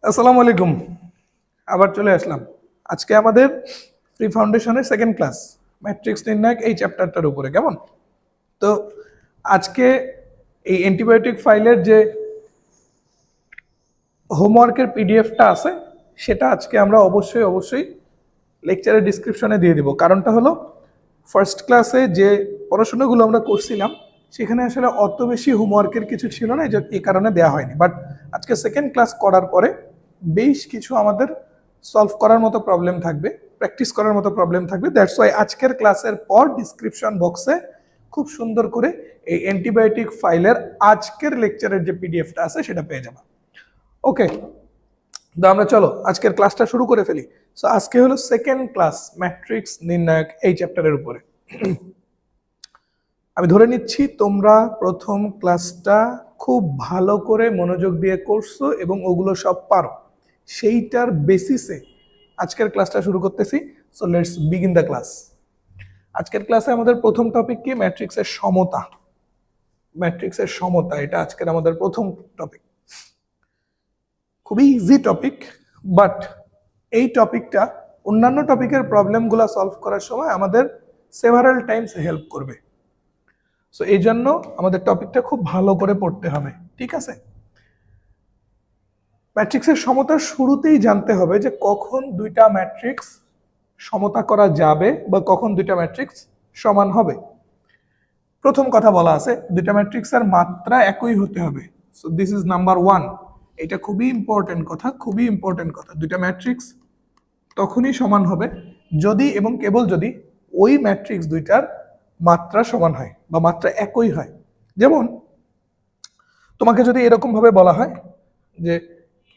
আসসালামু আলাইকুম। আবার চলে আসলাম। আজকে আমাদের ফ্রি ফাউন্ডেশনের সেকেন্ড ক্লাস, ম্যাট্রিক্স নির্ণায়ক এই চ্যাপ্টারটার উপরে। কেমন? তো আজকে এই অ্যান্টিবায়োটিক ফাইলের যে হোমওয়ার্কের পিডিএফটা আছে সেটা আজকে আমরা অবশ্যই লেকচারের ডিসক্রিপশনে দিয়ে দিব। কারণটা হলো ফার্স্ট ক্লাসে যে পড়াশোনাগুলো আমরা করছিলাম সেখানে আসলে অত বেশি হোমওয়ার্কের কিছু ছিল না, এই কারণে দেওয়া হয়নি। বাট আজকে সেকেন্ড ক্লাস করার পরে বেশ কিছু আমাদের সলভ করার মতো প্রবলেম থাকবে, প্র্যাকটিস করার মতো প্রবলেম থাকবে। দ্যাটস ওয়াই আজকের ক্লাসের পর ডিসক্রিপশন বক্সে খুব সুন্দর করে এই অ্যান্টিবায়োটিক ফাইলের আজকের লেকচারের যে পিডিএফটা আছে সেটা পেয়ে যাবে। ওকে, তো আমরা চলো আজকের ক্লাসটা শুরু করে ফেলি। সো আজকে হলো সেকেন্ড ক্লাস ম্যাট্রিক্স নির্ণায়ক এই চ্যাপ্টারের উপরে। আমি ধরে নিচ্ছি তোমরা প্রথম ক্লাসটা খুব ভালো করে মনোযোগ দিয়ে করছো এবং ওগুলো সব পারো। সেইটার বেসিসে আজকের ক্লাসটা শুরু করতেছি। So let's begin the class. আজকের ক্লাসে আমাদের প্রথম টপিক কি? ম্যাট্রিক্সের সমতা। ম্যাট্রিক্সের সমতা, এটা আজকের আমাদের প্রথম টপিক। খুবই ইজি টপিক, বাট এই টপিকটা অন্যান্য টপিকের প্রবলেমগুলো সলভ করার সময় আমাদের সেভারাল টাইমস হেল্প করবে। সো এই জন্য আমাদের টপিকটা খুব ভালো করে পড়তে হবে, ঠিক আছে? ম্যাট্রিক্সের সমতার শুরুতেই জানতে হবে যে কখন দুইটা ম্যাট্রিক্স সমতা করা যাবে বা কখন দুইটা ম্যাট্রিক্স সমান হবে। প্রথম কথা বলা আছে দুইটা ম্যাট্রিক্সের মাত্রা একই হতে হবে। So this is number one. এটা খুবই ইম্পর্টেন্ট কথা, খুবই ইম্পর্টেন্ট কথা। দুইটা ম্যাট্রিক্স তখনই সমান হবে যদি এবং কেবল যদি ওই ম্যাট্রিক্স দুইটার মাত্রা সমান হয় বা মাত্রা একই হয়। যেমন তোমাকে যদি এরকম ভাবে বলা হয় যে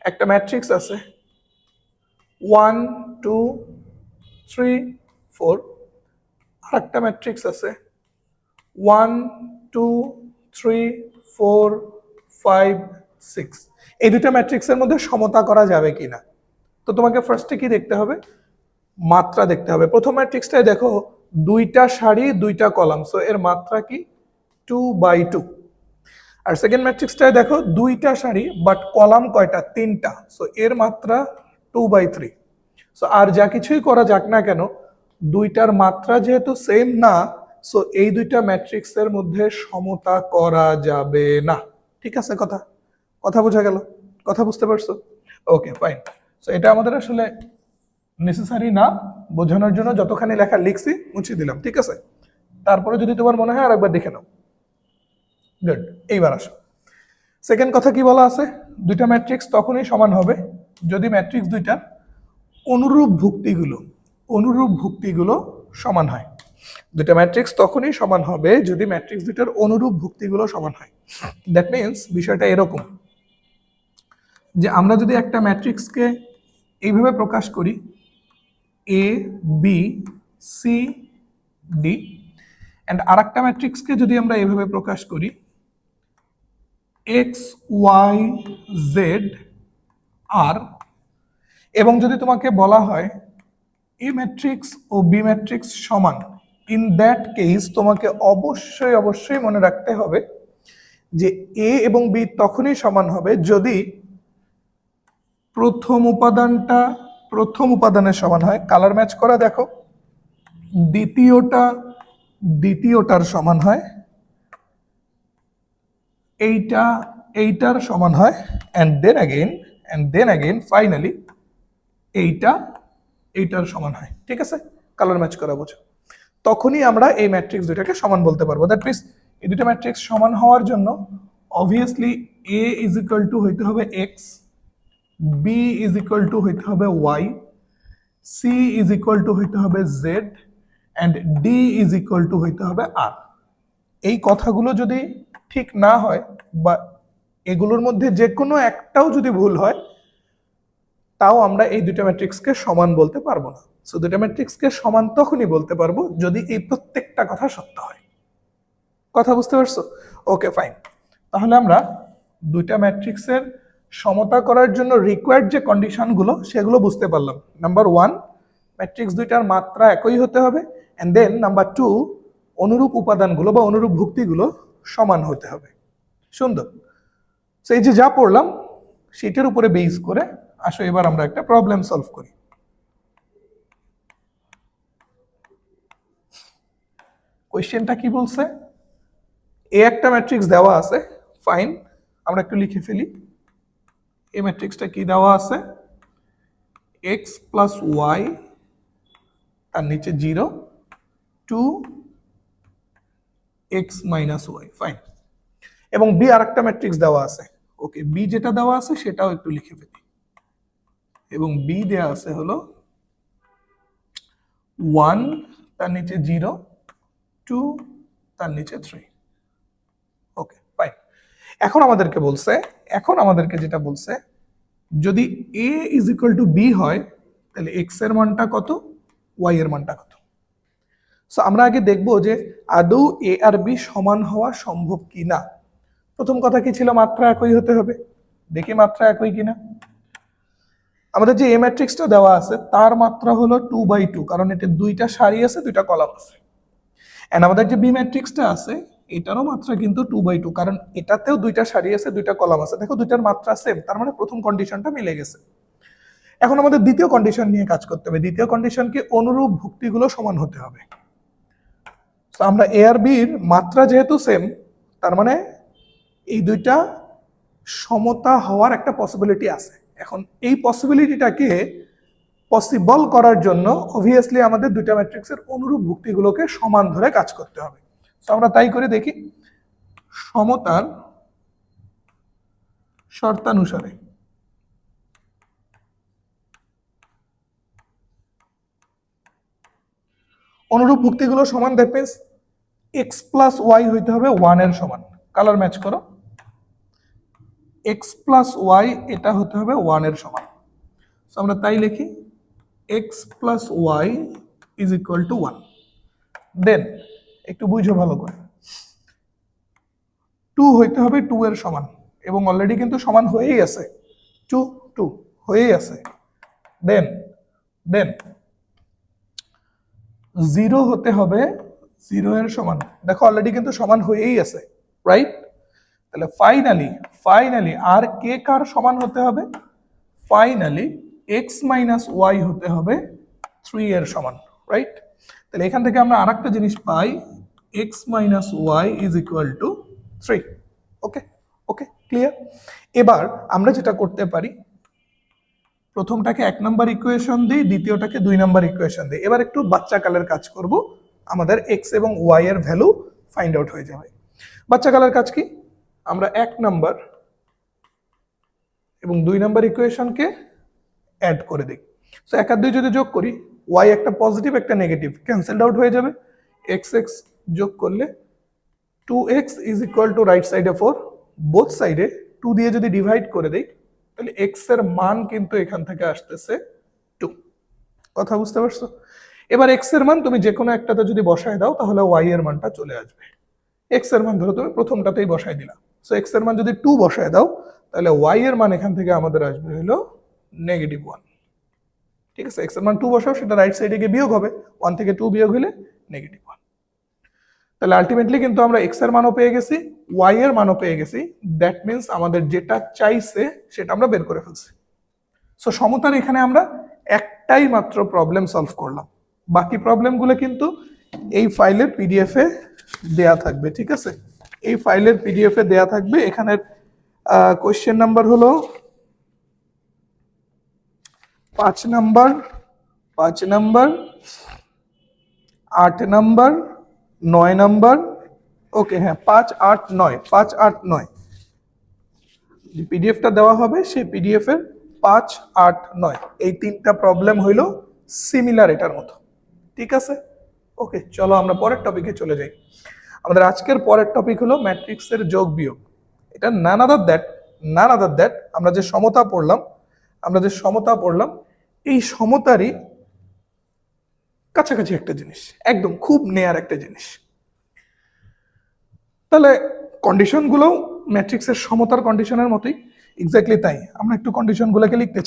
একটা ম্যাট্রিক্স আছে 1 2 3 4, আর একটা ম্যাট্রিক্স আছে 1 2 3 4 5 6, এই দুইটা ম্যাট্রিক্সের মধ্যে সমতা করা যাবে কিনা। তো তোমাকে ফার্স্টে কি দেখতে হবে? মাত্রা দেখতে হবে। প্রথম ম্যাট্রিক্সটায় দেখো দুইটা সারি দুইটা কলাম, সো এর মাত্রা কি? 2/2। আর সেকেন্ড ম্যাট্রিক্সটায় দেখো দুইটা সারি বাট কলাম কয়টা? তিনটা, সো এর মাত্রা 2/3। সো আর যা কিছুই করা যাক না কেন, দুইটার মাত্রা যেহেতু সেম না, সো এই দুইটা ম্যাট্রিক্সের মধ্যে সমতা করা যাবে না। ঠিক আছে? কথা কথা বোঝা গেল? কথা বুঝতে পারছো? ওকে, ফাইন। সো এটা আমাদের আসলে নেসেসারি না, বোঝানোর জন্য যতখানি লেখা লিখছি মুছে দিলাম, ঠিক আছে? তারপরে যদি তোমার মনে হয় আরেকবার দেখে নাও। গুড। এইবার আসো, সেকেন্ড কথা কি বলা আছে? দুইটা ম্যাট্রিক্স তখনই সমান হবে যদি ম্যাট্রিক্স দুইটার অনুরূপ ভুক্তিগুলো সমান হয়। দুইটা ম্যাট্রিক্স তখনই সমান হবে যদি ম্যাট্রিক্স দুইটার অনুরূপ ভুক্তিগুলো সমান হয়। দ্যাট মিনস বিষয়টা এরকম যে আমরা যদি একটা ম্যাট্রিক্সকে এইভাবে প্রকাশ করি এ বি সি ডি, অ্যান্ড আর একটা ম্যাট্রিক্সকে যদি আমরা এইভাবে প্রকাশ করি এক্স ওয়াই জেড আর, এবং যদি তোমাকে বলা হয় এ ম্যাট্রিক্স ও বি ম্যাট্রিক্স সমান, ইন দ্যাট কেস তোমাকে অবশ্যই মনে রাখতে হবে যে এ এবং বি তখনই সমান হবে যদি প্রথম উপাদানের সমান হয়। কালার ম্যাচ করা দেখো, দ্বিতীয়টার সমান হয়, এইটার সমান হয়, অ্যান্ড দেন অ্যাগেন ফাইনালি এইটার সমান হয়। ঠিক আছে? কালার ম্যাচ করা বোঝো। তখনই আমরা এই ম্যাট্রিক্স দুইটাকে সমান বলতে পারবো। দ্যাট মিনস এই দুটো ম্যাট্রিক্স সমান হওয়ার জন্য obviously A is equal to হইতে হবে X, B is equal to হইতে হবে Y, C is equal to হইতে হবে Z, and D is equal to হইতে হবে আর। এই কথাগুলো যদি ঠিক না হয় বা এগুলোর মধ্যে যে কোনো একটাও যদি ভুল হয়, তাও আমরা এই দুটো ম্যাট্রিক্সকে সমান বলতে পারবো না। সো দুটো ম্যাট্রিক্সকে সমান তখনই বলতে পারবো যদি এই প্রত্যেকটা কথা সত্য হয়। কথা বুঝতে পারছো? ওকে, ফাইন। তাহলে আমরা দুইটা ম্যাট্রিক্সের সমতা করার জন্য রিকোয়ার্ড যে কন্ডিশনগুলো সেগুলো বুঝতে পারলাম। নাম্বার ওয়ান, ম্যাট্রিক্স দুইটার মাত্রা একই হতে হবে, অ্যান্ড দেন নাম্বার টু, অনুরূপ উপাদানগুলো বা অনুরূপ ভুক্তিগুলো সমান হতে হবে। সুন্দর। সো এই যে যা পড়লাম সেটার উপরে বেস করে আসো এবার আমরা একটা প্রবলেম সলভ করি। কোয়েশ্চেনটা কি বলছে? এ একটা ম্যাট্রিক্স দেওয়া আছে, ফাইন, আমরা একটু লিখে ফেলি। এই ম্যাট্রিক্সটা কি দেওয়া আছে? x প্লাস ওয়াই, তার নিচে 0, 2 x মাইনাস ওয়াই, ফাইন। এবং বি আর একটা ম্যাট্রিক্স দেওয়া আছে, ওকে, বি যেটা দেওয়া আছে সেটাও একটু লিখে ফেলি। এবং বি দেওয়া আছে হলো 1, তার নিচে 0, 2, তার নিচে 3, ওকে, ফাইন। এখন আমাদেরকে যেটা বলছে, যদি a is equal to B হয় তাহলে x এর মানটা কত, y এর মানটা কত। সো আমরা আগে দেখব যে আদৌ a আর b সমান হওয়া সম্ভব কিনা। প্রথম কথা কি ছিল? মাত্রা একই হতে হবে। দেখি মাত্রা একই কিনা। আমাদের যে এ ম্যাট্রিক্সটা দেওয়া আছে তার মাত্রা হলো 2/2, কারণ এটা দুইটা সারি আছে, দুইটা কলাম আছে। এন্ড আমাদের যে বি ম্যাট্রিক্সটা আছে এটারও মাত্রা কিন্তু 2/2, কারণ এটাতেও দুইটা সারি আছে, দুইটা কলাম আছে। দেখো দুইটার মাত্রা সেম, তার মানে প্রথম কন্ডিশনটা মিলে গেছে। এখন আমাদের দ্বিতীয় কন্ডিশন নিয়ে কাজ করতে হবে। দ্বিতীয় কন্ডিশন কি? অনুরূপ ভুক্তিগুলো সমান হতে হবে। তো আমরা এ আর বির মাত্রা যেহেতু সেম, তার মানে এই দুইটা সমতা হওয়ার একটা পসিবিলিটি আছে। এখন এই পসিবিলিটিটাকে পসিবল করার জন্য অবভিয়াসলি আমাদের দুইটা ম্যাট্রিক্সের অনুরূপ ভুক্তিগুলোকে সমান ধরে কাজ করতে হবে। তো আমরা তাই করে দেখি। সমতার শর্তানুসারে অনুরূপ ভুক্তিগুলো সমান, that means X plus Y হইতে হবে 1 এর সমান। কালার ম্যাচ করো। এক্স প্লাস ওয়াই এটা হতে হবে 1 এর সমান। তো আমরা তাই লিখি, X plus Y is equal to 1। Then একটু বুঝো ভালো করে, 2 হইতে হবে 2 এর সমান, এবং অলরেডি কিন্তু সমান হয়েই আছে, 2 2 হয়েই আছে। দেন দেন 0 হতে হবে 0 এর সমান, দেখো অলরেডি কিন্তু সমান হয়েই আছে, রাইট? তাহলে ফাইনালি আর কে কার সমান হতে হবে? ফাইনালি এক্স মাইনাস ওয়াই হতে হবে 3 এর সমান, রাইট? তাহলে এখান থেকে আমরা আরেকটা জিনিস পাই, X minus Y is equal to 3। Okay okay, clear? এবার আমরা যেটা করতে পারি, প্রথমটাকে 1 নাম্বার ইকুয়েশন দিই, দ্বিতীয়টাকে 2 নাম্বার ইকুয়েশন দিই। এবার একটু বাচ্চা কালের কাজ করব, আমাদের এক্স এবং ওয়াই এর ভ্যালু ফাইন্ড আউট হয়ে যাবে। বাচ্চা কালের কাজ কি? আমরা 1 নাম্বার এবং 2 নাম্বার ইকুয়েশনকে অ্যাড করে দিই। সো 1 আর 2 যদি যোগ করি, ওয়াই একটা পজিটিভ একটা নেগেটিভ ক্যান্সেলড আউট হয়ে যাবে। এক্স এক্স যোগ করলে 2x is equal two right সাইডে 4, বোথ সাইডে 2 দিয়ে যদি ডিভাইড করে দেই তাহলে x এর মান কিন্তু এখান থেকে আসতেছে 2। কথা বুঝতে পারছো? এবার x এর মান তুমি যে কোনো একটাতে যদি বসায় দাও তাহলে y এর মানটা চলে আসবে। x এর মান ধরো তুমি প্রথমটাতেই বসায় দিলা, সো x এর মান যদি 2 বসায় দাও তাহলে y এর মান এখান থেকে আমাদের আসবে হলো -1। ঠিক আছে, x এর মান 2 বসাও, সেটা রাইট সাইডে গিয়ে বিয়োগ হবে, 1 থেকে 2 বিয়োগ হলে -1। তাহলে আলটিমেটলি কিন্তু আমরা x এর মানও পেয়ে গেছি, y এর মানও পেয়ে গেছি। দ্যাট মিন্স আমাদের যেটা চাইছে সেটা আমরা বের করে ফেলছি। সো সমতার এখানে আমরা একটাই মাত্র প্রবলেম সলভ করলাম, বাকি প্রবলেমগুলো কিন্তু এই ফাইলের পিডিএফ এ দেয়া থাকবে। ঠিক আছে, এই ফাইলের পিডিএফ এ দেয়া থাকবে। এখানের কোশ্চেন নাম্বার হলো 5 নাম্বার, 8 নাম্বার, 9 নাম্বার, ওকে, হ্যাঁ 5, 8, 9, 5, 8, 9 যে পিডিএফটা দেওয়া হবে সেই পিডিএফ এর 5, 8, 9 এই তিনটা প্রবলেম হইলো সিমিলার এটার মতো। ঠিক আছে, ওকে, চলো আমরা পরের টপিকে চলে যাই। আমাদের আজকের পরের টপিক হলো ম্যাট্রিক্সের যোগ বিয়োগ। এটা নান আদার দ্যাট আমরা যে সমতা পড়লাম এই সমতারই কাছাকাছি একটা জিনিস, একদম খুব নেয়ার একটা জিনিস। তাহলে কন্ডিশনগুলো ম্যাট্রিক্সের সমতার কন্ডিশনের মতোই, এক্স্যাক্টলি তাই। আমরা একটু কন্ডিশনগুলোকে লিখতে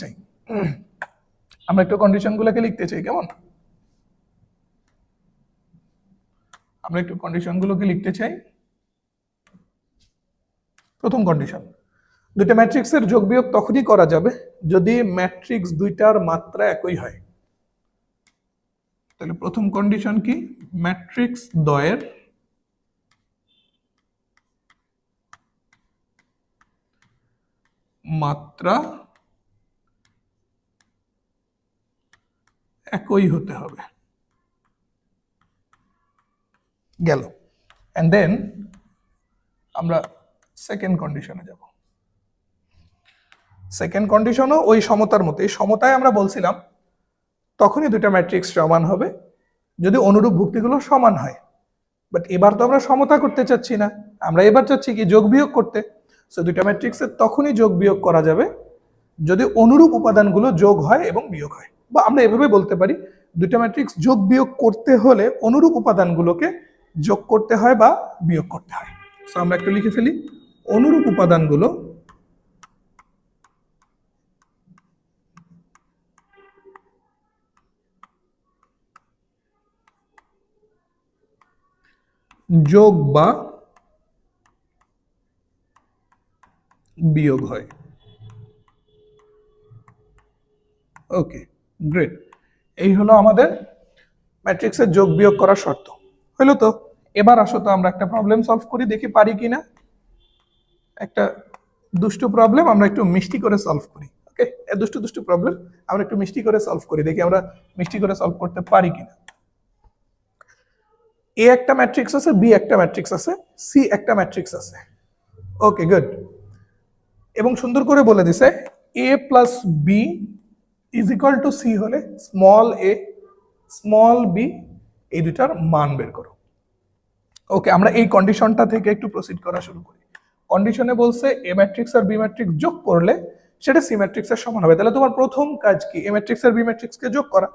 চাই, কেমন? আমরা একটু কন্ডিশনগুলোকে লিখতে চাই। প্রথম কন্ডিশন, দুইটা ম্যাট্রিক্সের যোগ বিয়োগ তখনই করা যাবে যদি ম্যাট্রিক্স দুইটার মাত্রা একই হয়। তাহলে প্রথম কন্ডিশন কি, ম্যাট্রিক্স দ্বয়ের মাত্রা একই হতে হবে, গেল। এন্ড দেন আমরা সেকেন্ড কন্ডিশনে যাব। সেকেন্ড কন্ডিশনও ওই সমতার মতো। এই সমতায় আমরা বলছিলাম তখনই দুইটা ম্যাট্রিক্স সমান হবে যদি অনুরূপ ভুক্তিগুলো সমান হয়। বাট এবার তো আমরা সমতা করতে চাচ্ছি না, আমরা এবার চাচ্ছি কি যোগ বিয়োগ করতে। সো দুইটা ম্যাট্রিক্সের তখনই যোগ বিয়োগ করা যাবে যদি অনুরূপ উপাদানগুলো যোগ হয় এবং বিয়োগ হয়। বা আমরা এভাবে বলতে পারি দুইটা ম্যাট্রিক্স যোগ বিয়োগ করতে হলে অনুরূপ উপাদানগুলোকে যোগ করতে হয় বা বিয়োগ করতে হয়। সো আমরা একটু লিখে ফেলি, অনুরূপ উপাদানগুলো যোগ বা বিয়োগ হয়। ওকে, গ্রেট। এই হলো আমাদের ম্যাট্রিক্সের যোগ বিয়োগ করার শর্ত। হলো তো? এবার আসো তো আমরা একটা প্রবলেম সলভ করি, দেখি পারি কিনা। একটা দুষ্টু প্রবলেম আমরা একটু মিষ্টি করে সলভ করি। ওকে, দুষ্টু দুষ্টু প্রবলেম আমরা একটু মিষ্টি করে সলভ করি, দেখি আমরা মিষ্টি করে সলভ করতে পারি কিনা। এ একটা ম্যাট্রিক্স আছে, বি একটা ম্যাট্রিক্স আছে, সি একটা ম্যাট্রিক্স আছে। Okay, good. এবং সুন্দর করে বলে দিছে A plus B is equal to C হলে স্মল এ স্মল বি এই দুটার মান বের করো। ওকে, আমরা এই কন্ডিশনটা থেকে একটু প্রসিড করা শুরু করি। কন্ডিশনে বলছে এ ম্যাট্রিক্স আর বি ম্যাট্রিক্স যোগ করলে সেটা সি ম্যাট্রিক্সের সমান হবে। তাহলে তোমার প্রথম কাজ কি, এ ম্যাট্রিক্স আর বি ম্যাট্রিক্সকে যোগ করা।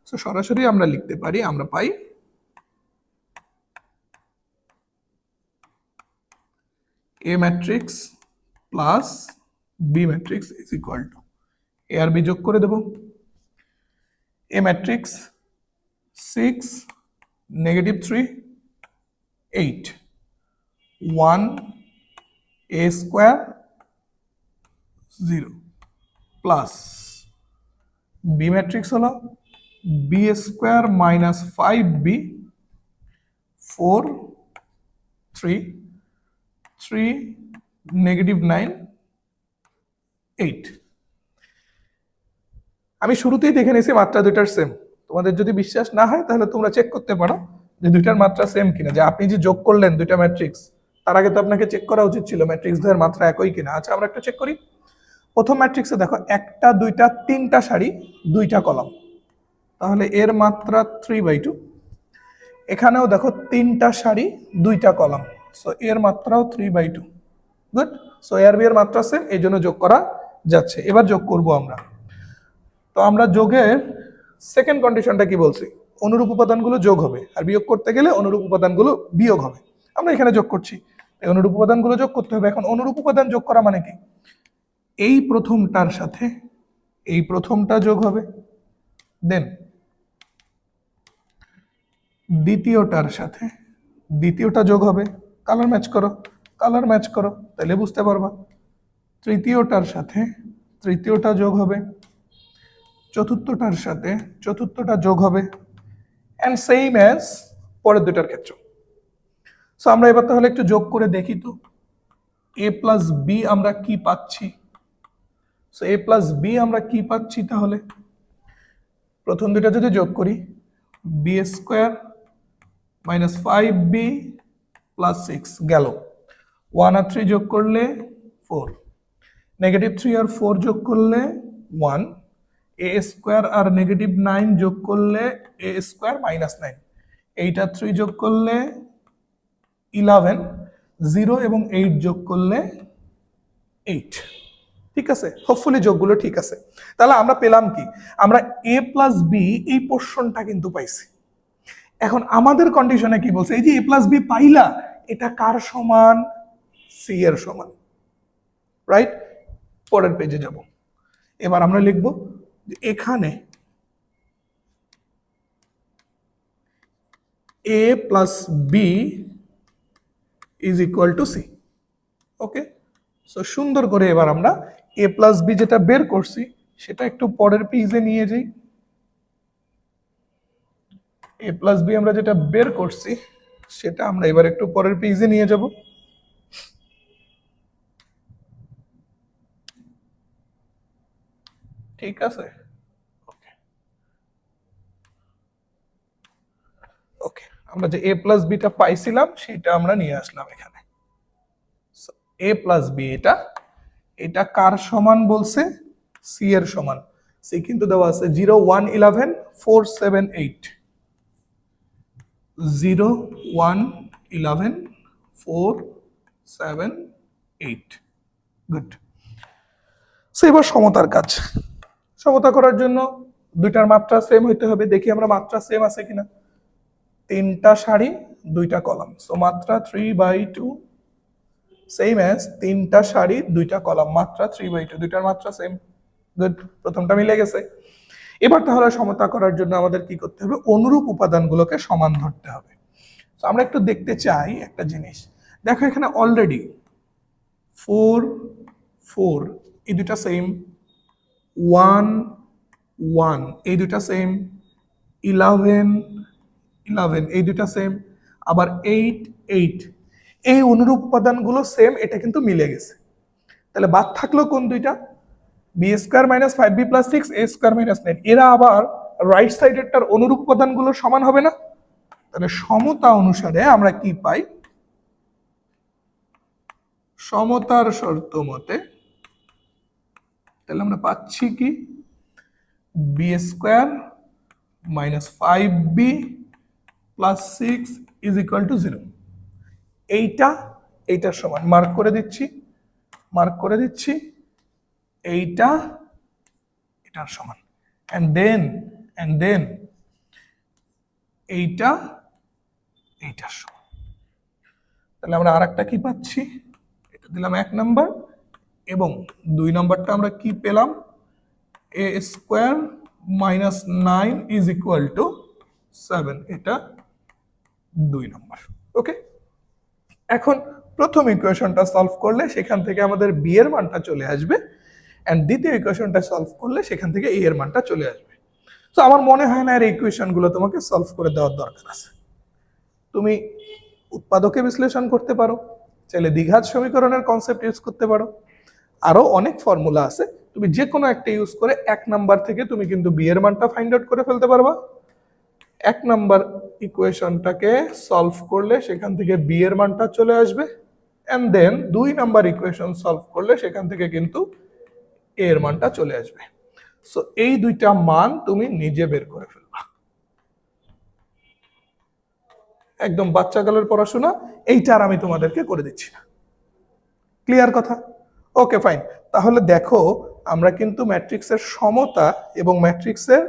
সো সরাসরি আমরা লিখতে পারি, আমরা পাই A matrix plus B matrix is equal to A আর বি যোগ করে দেব। A matrix 6 -3 8 1 a square 0 plus B matrix হলো বি স্কোয়ার মাইনাস 5b 4 3 3 -9 8। আমি শুরুতেই দেখে নিয়েছি মাত্রা দুইটার সেম। তোমাদের যদি বিশ্বাস না হয় তাহলে তোমরা চেক করতে পারো যে দুইটার মাত্রা সেম কিনা। যে আপনি যে যোগ করলেন দুইটা ম্যাট্রিক্স, তার আগে তো আপনাকে চেক করা উচিত ছিল ম্যাট্রিক্স দ্বয়ের মাত্রা একই কিনা। আচ্ছা, আমরা একটু চেক করি। প্রথম ম্যাট্রিক্সে দেখো একটা দুইটা তিনটা সারি দুইটা কলাম, তাহলে এর মাত্রা 3/2। এখানেও দেখো তিনটা সারি দুইটা কলাম, সো এর মাত্রাও 3/2। গুড। সো এর বি এর মাত্রা সেম, এই জন্য যোগ করা যাচ্ছে। এবার যোগ করব আমরা। তো আমরা যোগের সেকেন্ড কন্ডিশনটা কি বলছি, অনুরূপ উপাদানগুলো যোগ হবে আর বিয়োগ করতে গেলে অনুরূপ উপাদানগুলো বিয়োগ হবে। আমরা এখানে যোগ করছি, এই অনুরূপ উপাদানগুলো যোগ করতে হবে। এখন অনুরূপ উপাদান যোগ করা মানে কি, এই প্রথমটার সাথে এই প্রথমটা যোগ হবে, দেন দ্বিতীয়টার সাথে দ্বিতীয়টা যোগ হবে। কালার ম্যাচ করো, কালার ম্যাচ করো, তাহলে বুঝতে পারবা। তৃতীয়টার সাথে তৃতীয়টা যোগ হবে, চতুর্থটার সাথে চতুর্থটা যোগ হবে, অ্যান্ড সেম অ্যাজ পরের দুটার ক্ষেত্রে। সো আমরা এবার তাহলে একটু যোগ করে দেখি তো এ প্লাস বি আমরা কি পাচ্ছি। সো এ প্লাস বি আমরা কি পাচ্ছি, তাহলে প্রথম দুটা যদি যোগ করি, B square minus 5b plus 6 গেল। 1 আর 3 যোগ করলে 4, -3 আর 4 যোগ করলে 1, এ স্কোয়ার আর -9 যোগ করলে এ স্কোয়ার মাইনাস 9, 8 আর 3 যোগ করলে 11, 0 এবং 8 যোগ করলে 8। ঠিক আছে, হোপফুলি যোগগুলো ঠিক আছে। তাহলে আমরা পেলাম কি, আমরা এ প্লাস বি এই পোর্শনটা কিন্তু পাইছি। এখন আমাদের কন্ডিশনে কি বলছে, এই যে এ প্লাস বি পাইলা, এটা কার সমান, সি এর সমান। রাইট, পরের পেজে যাব। এবার আমরা লিখব এখানে a plus B is equal to C. Okay, so সুন্দর করে এবার আমরা এ প্লাস বি যেটা বের করছি সেটা একটু পরের পেজে নিয়ে যাই। এ প্লাস বি আমরা যেটা বের করছি সেটা আমরা এবার একটু পরের পেজে নিয়ে যাব। ঠিক আছে, ওকে, আমরা যে এ প্লাস বিটা পাইছিলাম সেটা আমরা নিয়ে আসলাম এখানে। এ প্লাস বি এটা এটা কার সমান বলছে? সি এর সমান। সি কিন্তু দেওয়া আছে 0 1 11 4 7 8, 0 1 11 4 7 8। গুড। সো এবার সমতার কাজ। সমতা করার জন্য দুইটার মাত্রা সেম হইতে হবে। দেখি আমরা মাত্রা সেম আছে কিনা। তিনটা সারি দুইটা কলাম, সো মাত্রা 3/2 সেম অ্যাজ তিনটা সারি দুইটা কলাম, মাত্রা 3/2, দুইটার মাত্রা সেম। গুড, প্রথমটা মিলে গেছে। এবার তাহলে সমতা করার জন্য আমাদের কি করতে হবে? অনুরূপ উপাদানগুলোকে সমান ধরতে হবে। তো আমরা একটু দেখতে চাই একটা জিনিস। দেখো এখানে অলরেডি 4 4 এই দুটা সেম, 1 1 এই দুটা সেম, 11 11 এই দুটা সেম, আবার 8 8, এই অনুরূপ উপাদানগুলো সেম, এটা কিন্তু মিলে গেছে। তাহলে বাদ থাকলো কোন দুইটা? B square minus 5b plus 6 A square minus 9, এরা আবার রাইট সাইডেরটার অনুরূপ উপাদানগুলো সমান হবে না? তাহলে সমতা অনুসারে আমরা কি পাই? সমতার শর্ত মতে তাহলে আমরা পাচ্ছি কি? B square minus 5b plus 6 is equal to 0। এইটা এইটার সমান, মার্ক করে দিচ্ছি, মার্ক করে দিচ্ছি, এইটা এটার সমান। and then এইটা এইটার সমান। তাহলে আমরা আরেকটা কি পাচ্ছি? এটা দিলাম 1 নাম্বার, এবং 2 নাম্বারটা আমরা কি পেলাম? a square minus 9 is equal two 7, এটা 2 নাম্বার। ওকে, এখন প্রথম ইকুয়েশনটা সলভ করলে সেখান থেকে আমাদের বি এর মানটা চলে আসবে, এন্ড দ্বিতীয় ইকুয়েশনটা সলভ করলে সেখান থেকে এ এর মানটা চলে আসবে। তো আমার মনে হয় না এর ইকুয়েশনগুলো তোমাকে সলভ করে দেওয়ার দরকার আছে। তুমি উৎপাদকে বিশ্লেষণ করতে পারো, চাইলে দ্বিঘাত সমীকরণের কনসেপ্ট ইউজ করতে পারো, আরো অনেক ফর্মুলা আছে, তুমি যে কোনো একটা ইউজ করে 1 নাম্বার থেকে তুমি কিন্তু বি এর মানটা ফাইন্ড আউট করে ফেলতে পারবা। 1 নাম্বার ইকুয়েশনটাকে সলভ করলে সেখান থেকে বি এর মানটা চলে আসবে, and then 2 number equation solve করলে সেখান থেকে কিন্তু এ এর মানটা চলে আসবে। সো এই দুইটা মান তুমি নিজে বের করে ফেলবা। একদম বাচ্চাকালের পড়াশোনা, এইটা আর আমি তোমাদেরকে করে দিচ্ছি না। ক্লিয়ার কথা? Okay fine. তাহলে দেখো আমরা কিন্তু ম্যাট্রিক্সের সমতা এবং ম্যাট্রিক্সের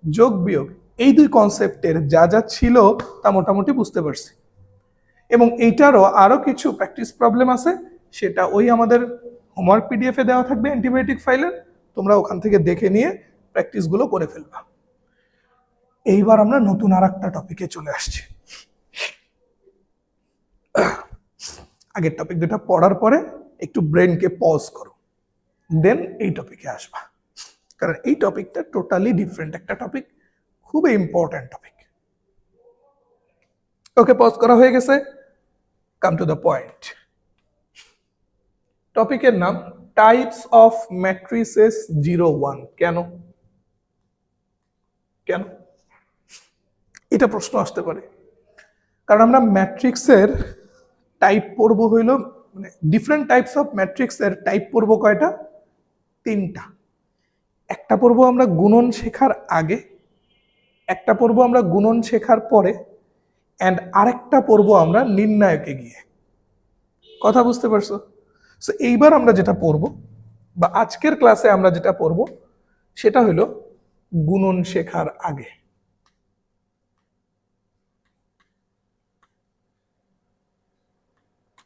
যোগ বিয়োগ এই দুই কনসেপ্টের যা যা ছিল তা মোটামুটি বুঝতে পারছি, এবং এইটারও আরো কিছু প্র্যাকটিস প্রবলেম আছে, সেটা ওই আমাদের হোমওয়ার্ক পিডিএফ এ দেওয়া থাকবে অ্যান্টিবায়োটিক ফাইলের, তোমরা ওখান থেকে দেখে নিয়ে প্র্যাকটিসগুলো করে ফেলবা। এইবার আমরা নতুন আর একটা টপিকে চলে আসছি। আগের টপিক দুটা পড়ার পরে একটু ব্রেনকে পজ করো, দেন এই টপিকে আসবা, কারণ এই টপিকটা টোটালি ডিফারেন্ট একটা টপিক, খুবই ইম্পর্টেন্ট টপিক। ওকে, পজ করা হয়ে গেছে, কাম টু দ্য পয়েন্ট। টপিকের নাম টাইপস অফ ম্যাট্রিসেস 0 1। কেন কেন এটা প্রশ্ন আসতে পারে, কারণ আমরা ম্যাট্রিক্সের টাইপ পড়বো হইল, মানে ডিফারেন্ট টাইপস অফ ম্যাট্রিক্সের টাইপ পড়বো কয়টা? 3টা। একটা পড়বো আমরা গুণন শেখার আগে, একটা পড়বো আমরা গুণন শেখার পরে, এন্ড আরেকটা পড়বো আমরা নির্ণায়কে গিয়ে। কথা বুঝতে পারছো? সো এইবার আমরা যেটা পড়বো, বা আজকের ক্লাসে আমরা যেটা পড়বো, সেটা হলো গুণন শেখার আগে।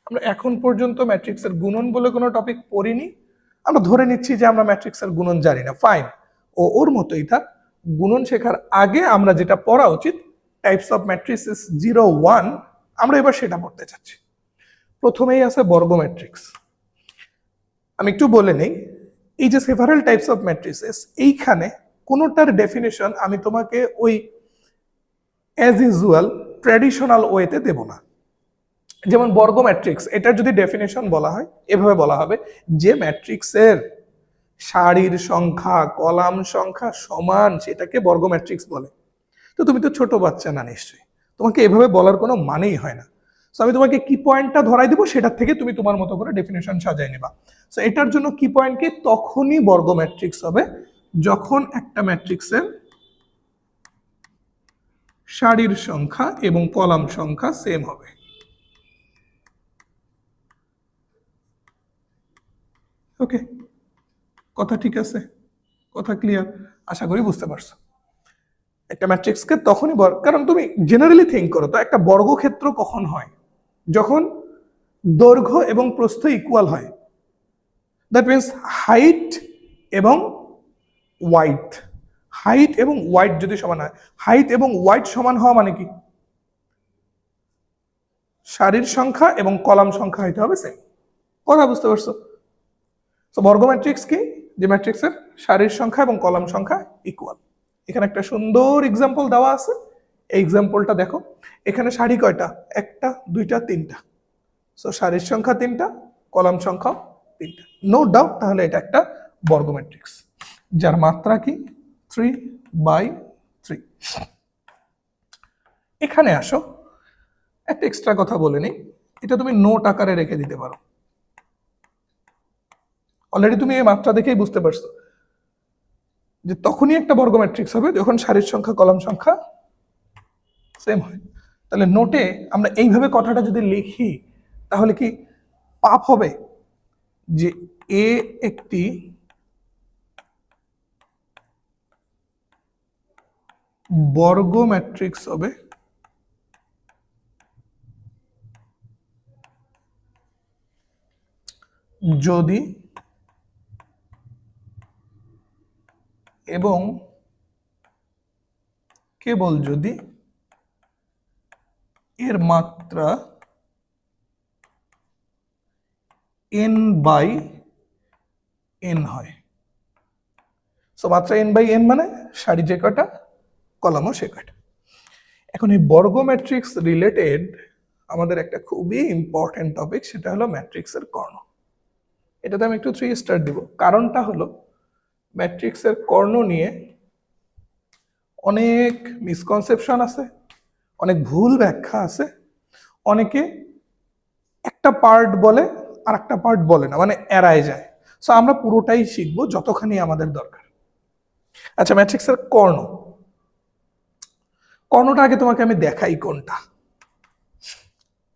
আমরা এখন পর্যন্ত ম্যাট্রিক্সের গুণন বলে কোনো টপিক পড়িনি, আমরা ধরে নিচ্ছি যে আমরা ম্যাট্রিক্সের গুণন জানি না, ফাইন, ওর মতোই থাক। গুণন শেখার আগে আমরা যেটা পড়া উচিত, টাইপস অফ ম্যাট্রিসেস 0 1, আমরা এবার সেটা পড়তে চাচ্ছি। প্রথমেই আছে বর্গ ম্যাট্রিক্স। আমি একটু বলে নেই, এই যে সেভারাল টাইপস অফ ম্যাট্রিসেস, এইখানে কোনোটার ডেফিনেশন আমি তোমাকে ওই অ্যাজ ইউজুয়াল ট্র্যাডিশনাল ওয়েতে দেব না। যেমন বর্গ ম্যাট্রিক্স, এটার যদি ডেফিনেশন বলা হয় এভাবে বলা হবে যে ম্যাট্রিক্সের সারির সংখ্যা কলাম সংখ্যা সমান সেটাকে বর্গ ম্যাট্রিক্স বলে। তো তুমি তো ছোট বাচ্চা না নিশ্চয়ই, তোমাকে এভাবে বলার কোনো মানেই হয় না। সো আমি তোমাকে কি পয়েন্টটা ধরাই দিব, সেটার থেকে তুমি তোমার মতো করে ডেফিনেশন সাজাই নেবা। সো এটার জন্য কি পয়েন্টকে তখনই বর্গ ম্যাট্রিক্স হবে যখন একটা ম্যাট্রিক্সের সারির সংখ্যা এবং কলাম সংখ্যা সেম হবে। ওকে, কথা ঠিক আছে, কথা ক্লিয়ার, আশা করি বুঝতে পারছো। একটা ম্যাট্রিক্সকে তখনই কারণ তুমি জেনারেলি থিঙ্ক করো তো, একটা বর্গক্ষেত্র কখন হয়? যখন দৈর্ঘ্য এবং প্রস্থ ইকুয়াল হয়। দ্যাট মিনস হাইট এবং ওয়াইড, হাইট এবং ওয়াইড যদি সমান হয়, হাইট এবং ওয়াইড সমান হওয়া মানে কি? সারির সংখ্যা এবং কলাম সংখ্যা হইতে হবে সেম। কথা বুঝতে পারছো? তো বর্গ ম্যাট্রিক্স কি? যে ম্যাট্রিক্সের সারির সংখ্যা এবং কলাম সংখ্যা ইকুয়াল। এখানে একটা সুন্দর এক্সাম্পল দেওয়া আছে, এই এক্সাম্পলটা দেখো। এখানে সারি কয়টা? একটা, দুইটা, তিনটা। সো সারির সংখ্যা তিনটা, কলাম সংখ্যা তিনটা, নো ডাউট তাহলে এটা একটা বর্গ ম্যাট্রিক্স যার মাত্রা কি 3/3। এখানে আসো, একটা এক্সট্রা কথা বলে নিই, এটা তুমি নোট আকারে রেখে দিতে পারো। অলরেডি তুমি এই মাত্রা দেখেই বুঝতে পারছো যে তখনই একটা বর্গ ম্যাট্রিক্স হবে যখন সারির সংখ্যা কলাম সংখ্যা সেম হয়। তাহলে নোটে আমরা এইভাবে কথাটা যদি লিখি তাহলে কি পাপ হবে যে এ একটি বর্গ ম্যাট্রিক্স হবে যদি এবং কেবল যদি এর মাত্রা n/n হয়। সো মাত্রা n/n মানে সারি যে কয়টা কলামও সে কয়টা। এখন এই বর্গ ম্যাট্রিক্স রিলেটেড আমাদের একটা খুবই ইম্পর্টেন্ট টপিক, সেটা হলো ম্যাট্রিক্সের কর্ণ। এটাতে আমি একটু 3 স্টার দিব। কারণটা হলো ম্যাট্রিক্সের কর্ণ নিয়ে অনেক মিসকনসেপশন আছে, অনেক ভুল ব্যাখ্যা আছে। অনেকে একটা পার্ট বলে আর একটা পার্ট বলে না, মানে এড়ায় যায়। সো আমরা পুরোটাই শিখবো যতখানি আমাদের দরকার। আচ্ছা, ম্যাট্রিক্সের কর্ণ, কর্ণটা আগে তোমাকে আমি দেখাই কোনটা।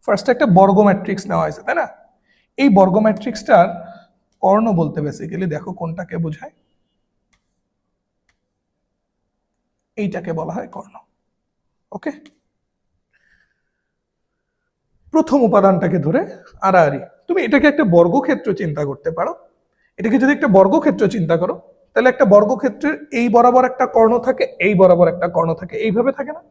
ফার্স্ট একটা বর্গ ম্যাট্রিক্স নেওয়া হয়েছে, তাই না? এই বর্গ ম্যাট্রিক্সটার কর্ণ বলতে বেসিক্যালি দেখো কোনটাকে বোঝায়, এইটাকে বলা হয় কর্ণ। ওকে, প্রথম উপাদানটাকে ধরে আড়াআড়ি তুমি এটাকে একটা বর্গক্ষেত্র চিন্তা করতে পারো। এটাকে যদি একটা বর্গক্ষেত্র চিন্তা করো তাহলে একটা বর্গক্ষেত্রের এই বরাবর একটা কর্ণ থাকে, এই বরাবর একটা কর্ণ থাকে, এইভাবে থাকে না?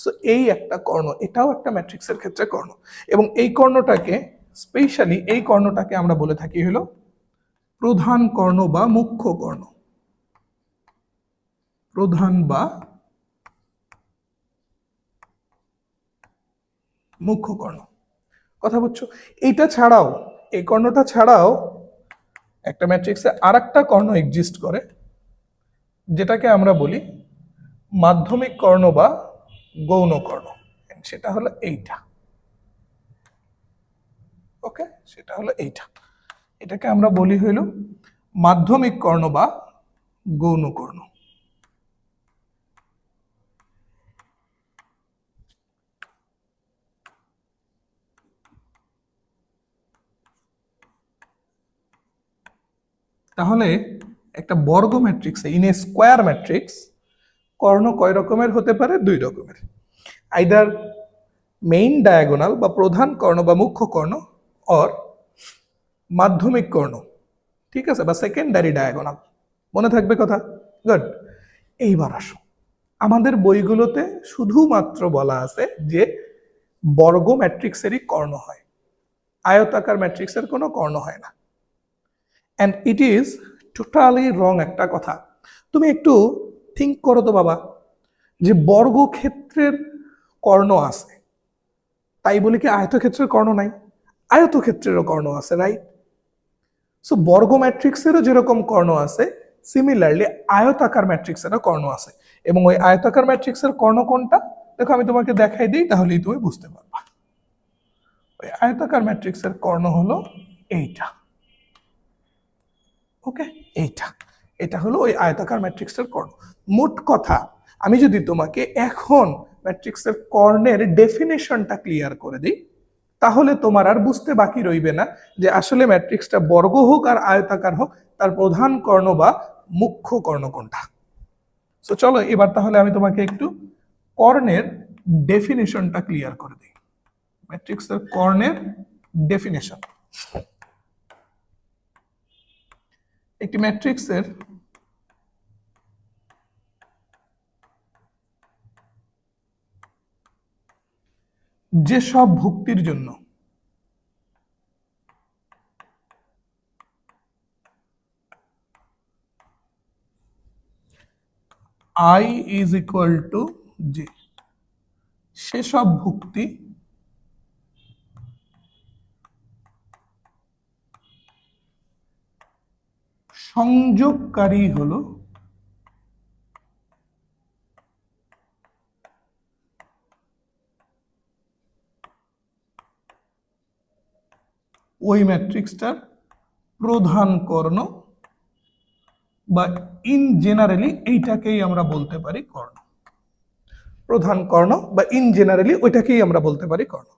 সো এই একটা কর্ণ, এটাও একটা ম্যাট্রিক্সের ক্ষেত্রে কর্ণ। এবং এই কর্ণটাকে, স্পেশালি এই কর্ণটাকে আমরা বলে থাকি হলো প্রধান কর্ণ বা মুখ্য কর্ণ। প্রধান বা মুখ্য কর্ণ, কথা বুঝছো? এইটা ছাড়াও, এই কর্ণটা ছাড়াও একটা ম্যাট্রিক্সে আর একটা কর্ণ এক্সিস্ট করে, যেটাকে আমরা বলি মাধ্যমিক কর্ণ বা গৌণ কর্ণ। সেটা হলো এইটা। ওকে, সেটা হলো এইটা। এটাকে আমরা বলি হইল মাধ্যমিক কর্ণ বা গৌণ কর্ণ। তাহলে একটা বর্গ ম্যাট্রিক্সে, ইন এ স্কোয়ার ম্যাট্রিক্স, কর্ণ কয় রকমের হতে পারে? 2 রকমের। আইদার মেইন ডায়াগোনাল বা প্রধান কর্ণ বা মুখ্য কর্ণ, অর মাধ্যমিক কর্ণ, ঠিক আছে, বা সেকেন্ডারি ডায়াগোনাল। মনে থাকবে কথা? গুড। এইবার আসো, আমাদের বইগুলোতে শুধুমাত্র বলা আছে যে বর্গ ম্যাট্রিক্সেরই কর্ণ হয়, আয়তাকার ম্যাট্রিক্সের কোনো কর্ণ হয় না। অ্যান্ড ইট ইজ টোটালি রং একটা কথা। তুমি একটু থিঙ্ক করো তো বাবা, যে বর্গক্ষেত্রের কর্ণ আছে, তাই বলে কি আয়তক্ষেত্রের কর্ণ নাই? আয়তক্ষেত্রেরও কর্ণ আছে, রাইট? সো বর্গ ম্যাট্রিক্সেরও যেরকম কর্ণ আছে, সিমিলারলি আয়তাকার ম্যাট্রিক্সেরও কর্ণ আছে। এবং ওই আয়তাকার ম্যাট্রিক্সের কর্ণ কোনটা, দেখো আমি তোমাকে দেখাই দিই, তাহলেই তুমি বুঝতে পারবা। ওই আয়তাকার ম্যাট্রিক্সের কর্ণ হলো এইটা। ওকে, এইটা, এটা হলো ওই আয়তাকার ম্যাট্রিক্সের কর্ণ। মোট কথা, আমি যদি তোমাকে এখন ম্যাট্রিক্সের কর্ণের ডেফিনেশনটা ক্লিয়ার করে দিই, তাহলে তোমার আর বুঝতে বাকি রইবে না যে আসলে ম্যাট্রিক্সটা বর্গ হোক আর আয়তাকার হোক, তার প্রধান কর্ণ বা মুখ্য কর্ণ কোনটা। সো চলো এবার তাহলে আমি তোমাকে একটু কর্ণের ডেফিনেশনটা ক্লিয়ার করে দিই। ম্যাট্রিক্সের কর্ণের ডেফিনেশন। একটি ম্যাট্রিক্সের যেসব ভুক্তির জন্য I is equal to J, সেসব ভুক্তি সংযোগকারী হলো ওই ম্যাট্রিক্সটার প্রধান কর্ণ, বা ইন জেনারেলি এইটাকেই আমরা বলতে পারি কর্ণ। প্রধান কর্ণ বা ইন জেনারেলি ওইটাকেই আমরা বলতে পারি কর্ণ।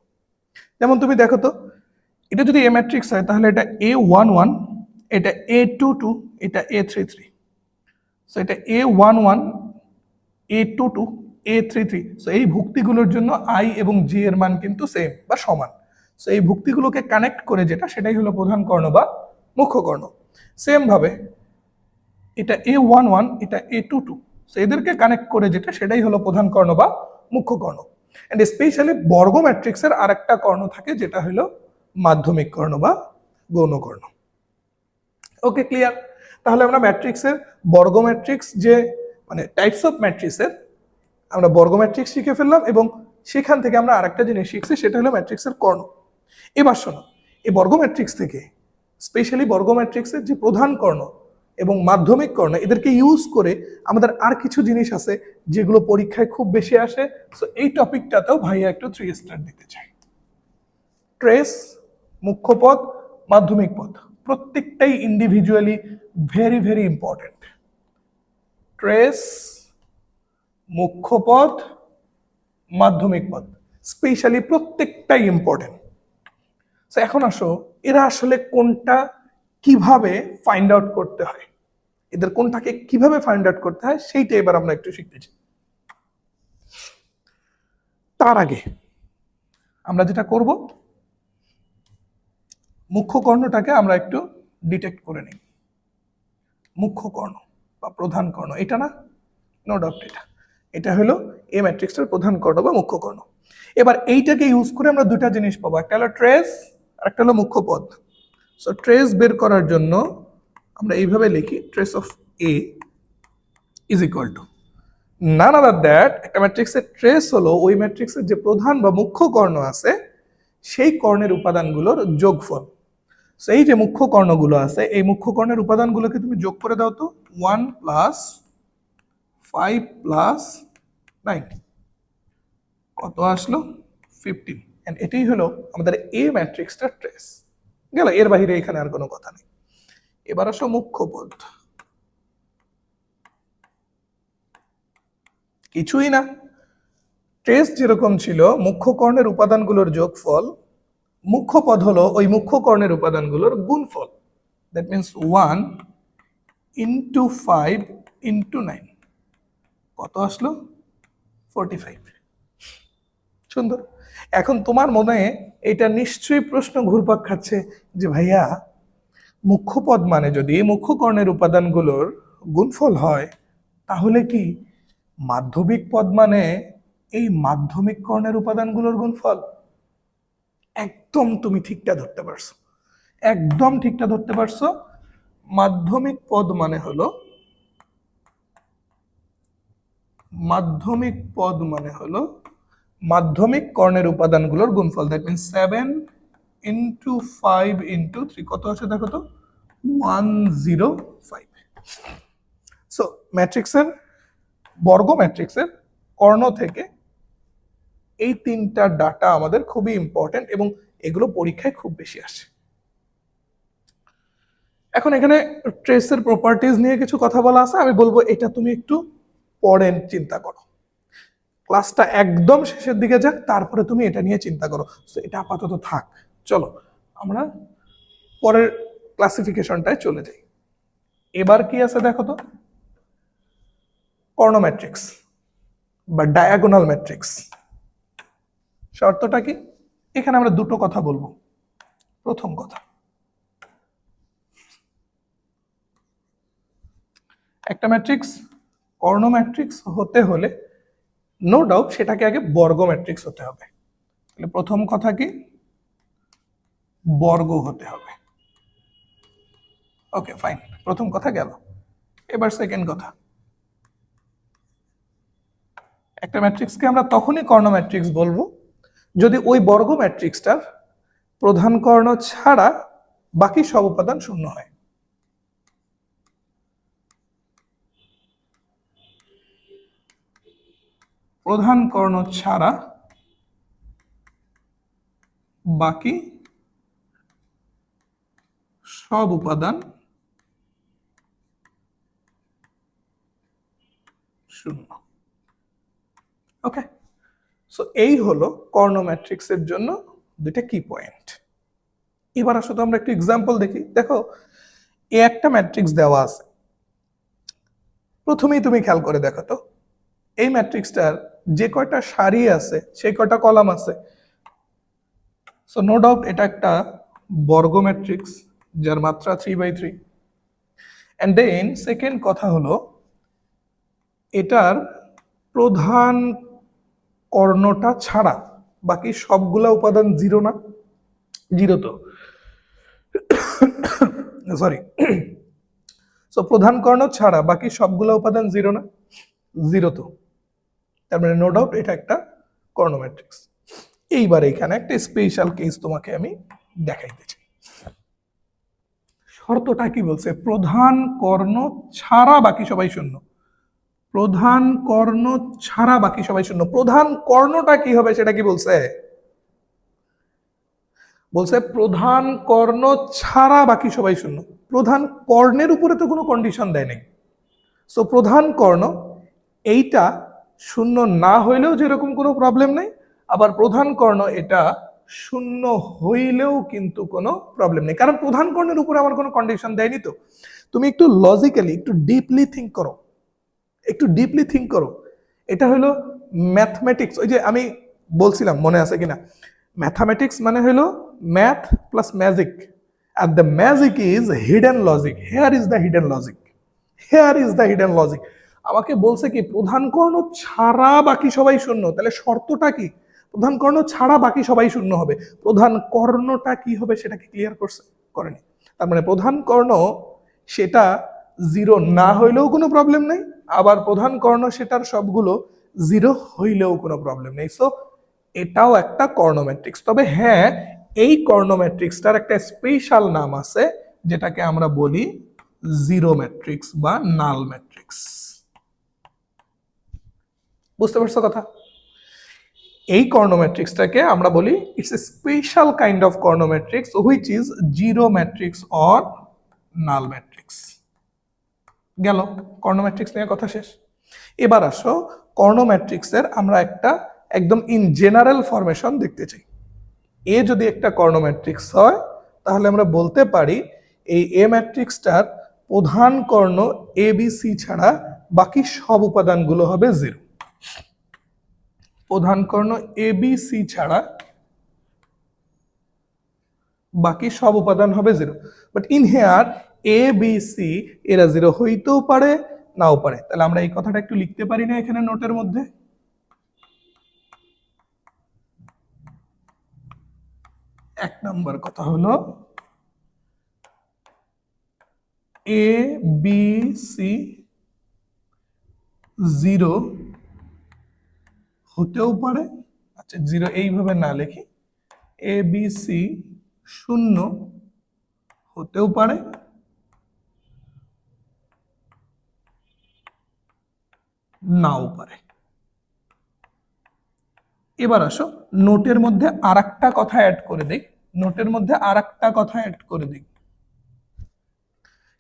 যেমন তুমি দেখো তো, এটা যদি এ ম্যাট্রিক্স হয় তাহলে এটা A11, এটা A22, এটা A33। সো এটা A11, A22, A33। সো এই ভুক্তিগুলোর জন্য I এবং J এর মান কিন্তু সেম বা সমান। সো এই ভুক্তিগুলোকে কানেক্ট করে যেটা, সেটাই হলো প্রধান কর্ণ বা মুখ্য কর্ণ। সেম ভাবে এটা A11, এটা A22, সো এদেরকে কানেক্ট করে যেটা, সেটাই হলো প্রধান কর্ণ বা মুখ্য কর্ণ। এন্ড স্পেশালি বর্গ ম্যাট্রিক্সের আরেকটা কর্ণ থাকে, যেটা হলো মাধ্যমিক কর্ণ বা গৌণ কর্ণ। ওকে, ক্লিয়ার? তাহলে আমরা ম্যাট্রিক্সের বর্গ ম্যাট্রিক্স যে মানে টাইপস অফ ম্যাট্রিক্সের আমরা বর্গ ম্যাট্রিক্স শিখে ফেললাম, এবং সেখান থেকে আমরা আরেকটা জিনিস শিখছি, সেটা হলো ম্যাট্রিক্সের কর্ণ। এবার শোনো, এই বর্গ ম্যাট্রিক্স থেকে স্পেশালি বর্গ ম্যাট্রিক্সের যে প্রধান কর্ণ এবং মাধ্যমিক কর্ণ, এদেরকে ইউজ করে আমাদের আর কিছু জিনিস আছে যেগুলো পরীক্ষায় খুব বেশি আসে। সো এই টপিকটাতেও ভাইয়া একটু 3 স্টার দিতে চাই। ট্রেস, মুখ্য পদ, মাধ্যমিক পদ, প্রত্যেকটাই individually very very important. Trace, মুখ্য পদ, মাধ্যমিক পদ, স্পেশালি প্রত্যেকটাই ইম্পর্টেন্ট। সো এখন আসো, এরা আসলে কোনটা কিভাবে ফাইন্ড আউট করতে হয়, এদের কোনটাকে কিভাবে ফাইন্ড আউট করতে হয়, সেইটা এবার আমরা একটু শিখতেছি। তার আগে আমরা যেটা করব, মুখ্য কর্ণটাকে আমরা একটু ডিটেক্ট করে নিই। মুখ্য কর্ণ বা প্রধান কর্ণ, এটা না? নো ডাউট এটা, এটা হলো এই ম্যাট্রিক্সের প্রধান কর্ণ বা মুখ্য কর্ণ। এবার এইটাকে ইউজ করে আমরা দুটা জিনিস পাবো, একটা হলো ট্রেস আর একটা হলো মুখ্য পদ। সো ট্রেস বের করার জন্য আমরা এইভাবে লিখি, trace of A is equal two naan other that, একটা ম্যাট্রিক্সের ট্রেস হলো ওই ম্যাট্রিক্সের যে প্রধান বা মুখ্য কর্ণ আছে, সেই কর্ণের উপাদানগুলোর যোগফল। সো এই যে মুখ্য কর্ণগুলো আছে, এই মুখ্য কর্ণের উপাদানগুলোকে তুমি যোগ করে দাও তো, 1 + 5 + 9 কত আসলো? 15। এন্ড এটাই হলো আমাদের এ ম্যাট্রিক্সটার ট্রেস। গেল, এর বাইরে এখানে আর কোনো কথা নেই। এবার আসো মুখ্য পদ। কিছুই না, ট্রেস যেরকম ছিল মুখ্য কর্ণের উপাদানগুলোর যোগফল, মুখ্য পদ হলো ওই মুখ্য কর্ণের উপাদানগুলোর গুণফল। দ্যাট মিনস 1 × 5 × 9 কত আসলো? 45। সুন্দর। এখন তোমার মনে এটা নিশ্চয়ই প্রশ্ন ঘুরপাক খাচ্ছে যে ভাইয়া, মুখ্য পদ মানে যদি মুখ্য কর্ণের উপাদানগুলোর গুণফল হয়, তাহলে কি মাধ্যমিক পদ মানে এই মাধ্যমিক কর্ণের উপাদানগুলোর গুণফল? একদম তুমি ঠিকটা ধরতে পারছো, একদম ঠিকটা ধরতে পারছো। মাধ্যমিক পদ মানে হলো মাধ্যমিক কর্ণের উপাদানগুলোর গুণফল। দ্যাট মিনস 7 ইন্টু 5 ইন্টু 3 কত আসে দেখো তো, 105। সো ম্যাট্রিক্সের বর্গ ম্যাট্রিক্সের কর্ণ থেকে এই তিনটা ডাটা আমাদের খুবই ইম্পর্টেন্ট এবং এগুলো পরীক্ষায় খুব বেশি আসে। এখন এখানে ট্রেসের প্রপার্টিজ নিয়ে কিছু কথা বলা আছে, আমি বলবো এটা তুমি একটু পরে চিন্তা করো, ক্লাসটা একদম শেষের দিকে যাক, তারপরে তুমি এটা নিয়ে চিন্তা করো। তো এটা আপাতত থাক, চলো আমরা পরের ক্লাসিফিকেশনটায় চলে যাই। এবার কি আছে দেখো তো, কর্ণ ম্যাট্রিক্স বা ডায়াগোনাল ম্যাট্রিক্স। শর্তটা কি, এখানে আমরা দুটো কথা বলবো। প্রথম কথা, একটা ম্যাট্রিক্স কর্ণ ম্যাট্রিক্স হতে হলে নো ডাউট সেটাকে আগে বর্গ ম্যাট্রিক্স হতে হবে। তাহলে প্রথম কথা কি, বর্গ হতে হবে। ওকে ফাইন, প্রথম কথা গেল। এবার সেকেন্ড কথা, একটা ম্যাট্রিক্সকে আমরা তখনই কর্ণ ম্যাট্রিক্স বলবো যদি ওই বর্গ ম্যাট্রিক্সটার প্রধান কর্ণ ছাড়া বাকি সব উপাদান শূন্য হয়। প্রধান কর্ণ ছাড়া বাকি সব উপাদান শূন্য। ওকে, সো এই হলো কর্ণ ম্যাট্রিক্সের জন্য দুইটা কি পয়েন্ট। এবার আসলে তো আমরা একটু এক্সাম্পল দেখি। দেখো, এ একটা ম্যাট্রিক্স দেওয়া আছে, প্রথমেই তুমি খেয়াল করে দেখো তো এই ম্যাট্রিক্সটার যে কয়টা সারি আছে সেই কয়টা কলাম আছে। সো নো ডাউট এটা একটা বর্গ ম্যাট্রিক্স যার মাত্রা 3/3। এন্ড দেন সেকেন্ড কথা হলো এটার প্রধান কর্ণটা ছাড়া বাকি সবগুলা উপাদান জিরো না? জিরো তো, সরি। সো প্রধান কর্ণ ছাড়া বাকি সবগুলা উপাদান জিরো না? জিরো তো, তার মানে নো ডাউট এটা একটা কর্ণ ম্যাট্রিক্স। এইবার এখানে একটা স্পেশাল কেস তোমাকে আমি দেখাইতে চাই। শর্তটা কি বলছে, প্রধান কর্ণ ছাড়া বাকি সবাই শূন্য। প্রধান কর্ণ ছাড়া বাকি সবাই শূন্য। প্রধান কর্ণটা কি হবে সেটা কি বলছে? বলছে প্রধান কর্ণ ছাড়া বাকি সবাই শূন্য। প্রধান কর্ণের উপরে তো কোনো কন্ডিশন দেয় নাই। সো প্রধান কর্ণ এইটা শূন্য না হইলেও যেরকম কোনো প্রবলেম নেই, আবার প্রধান কর্ণ এটা শূন্য হইলেও কিন্তু কোনো প্রবলেম নেই, কারণ প্রধান কর্ণের উপরে আমার কোনো কন্ডিশন দেয়নি। তো তুমি একটু লজিক্যালি একটু ডিপলি থিঙ্ক করো, একটু ডিপলি থিঙ্ক করো। এটা হলো ম্যাথমেটিক্স। ওই যে আমি বলছিলাম, মনে আছে কিনা, ম্যাথামেটিক্স মানে হলো math plus magic, are the magic is hidden logic. Hair is the hidden logic, hair is the hidden logic. আমাকে বলছে কি প্রধান কর্ণ ছাড়া বাকি সবাই শূন্য, তাহলে শর্তটা কি, প্রধান কর্ণ ছাড়া বাকি সবাই শূন্য হবে। প্রধান কর্ণটা কি হবে সেটাকে ক্লিয়ার করছে, করেনি। তার মানে প্রধান কর্ণ সেটা জিরো না হইলেও কোনো প্রবলেম নেই, আবার প্রধান কর্ণ সেটার সবগুলো জিরো হইলেও কোনো প্রবলেম নেই। সো এটাও একটা কর্ণ ম্যাট্রিক্স। তবে হ্যাঁ, এই কর্ণ ম্যাট্রিক্সটার একটা স্পেশাল নাম আছে যেটাকে আমরা বলি জিরো ম্যাট্রিক্স বা নাল ম্যাট্রিক্স। বুঝতে পারছো কথা? এই কর্ণ ম্যাট্রিক্সটাকে আমরা বলি it's a special kind of Karna matrix which is zero matrix or null matrix. গেল কর্ণ ম্যাট্রিক্স নিয়ে কথা শেষ। এবার আসো কর্ণ ম্যাট্রিক্সের আমরা একটা একদম ইন জেনারেল ফরমেশন দেখতে চাই। এ যদি একটা কর্ণ ম্যাট্রিক্স হয় তাহলে আমরা বলতে পারি এই এ ম্যাট্রিক্সটার প্রধান কর্ণ এ বি সি ছাড়া বাকি সব উপাদানগুলো হবে জিরো। প্রধান কর্ণ এ বি সি ছাড়া বাকি সব উপাদান হবে zero. But in here A B C এরা জিরো হইতেও পারে নাও পারে। তাহলে আমরা এই কথাটা একটু লিখতে পারি না এখানে নোটের মধ্যে? এক নম্বর কথা হলো এ বি সি 0 হতেও পারে, আচ্ছা 0 এইভাবে না লিখি, এ বি সি 0 হতেও পারে, নাও পারে। এবার আসো নোটের মধ্যে আরেকটা কথা অ্যাড করে দিই, নোটের মধ্যে আরেকটা কথা অ্যাড করে দিই,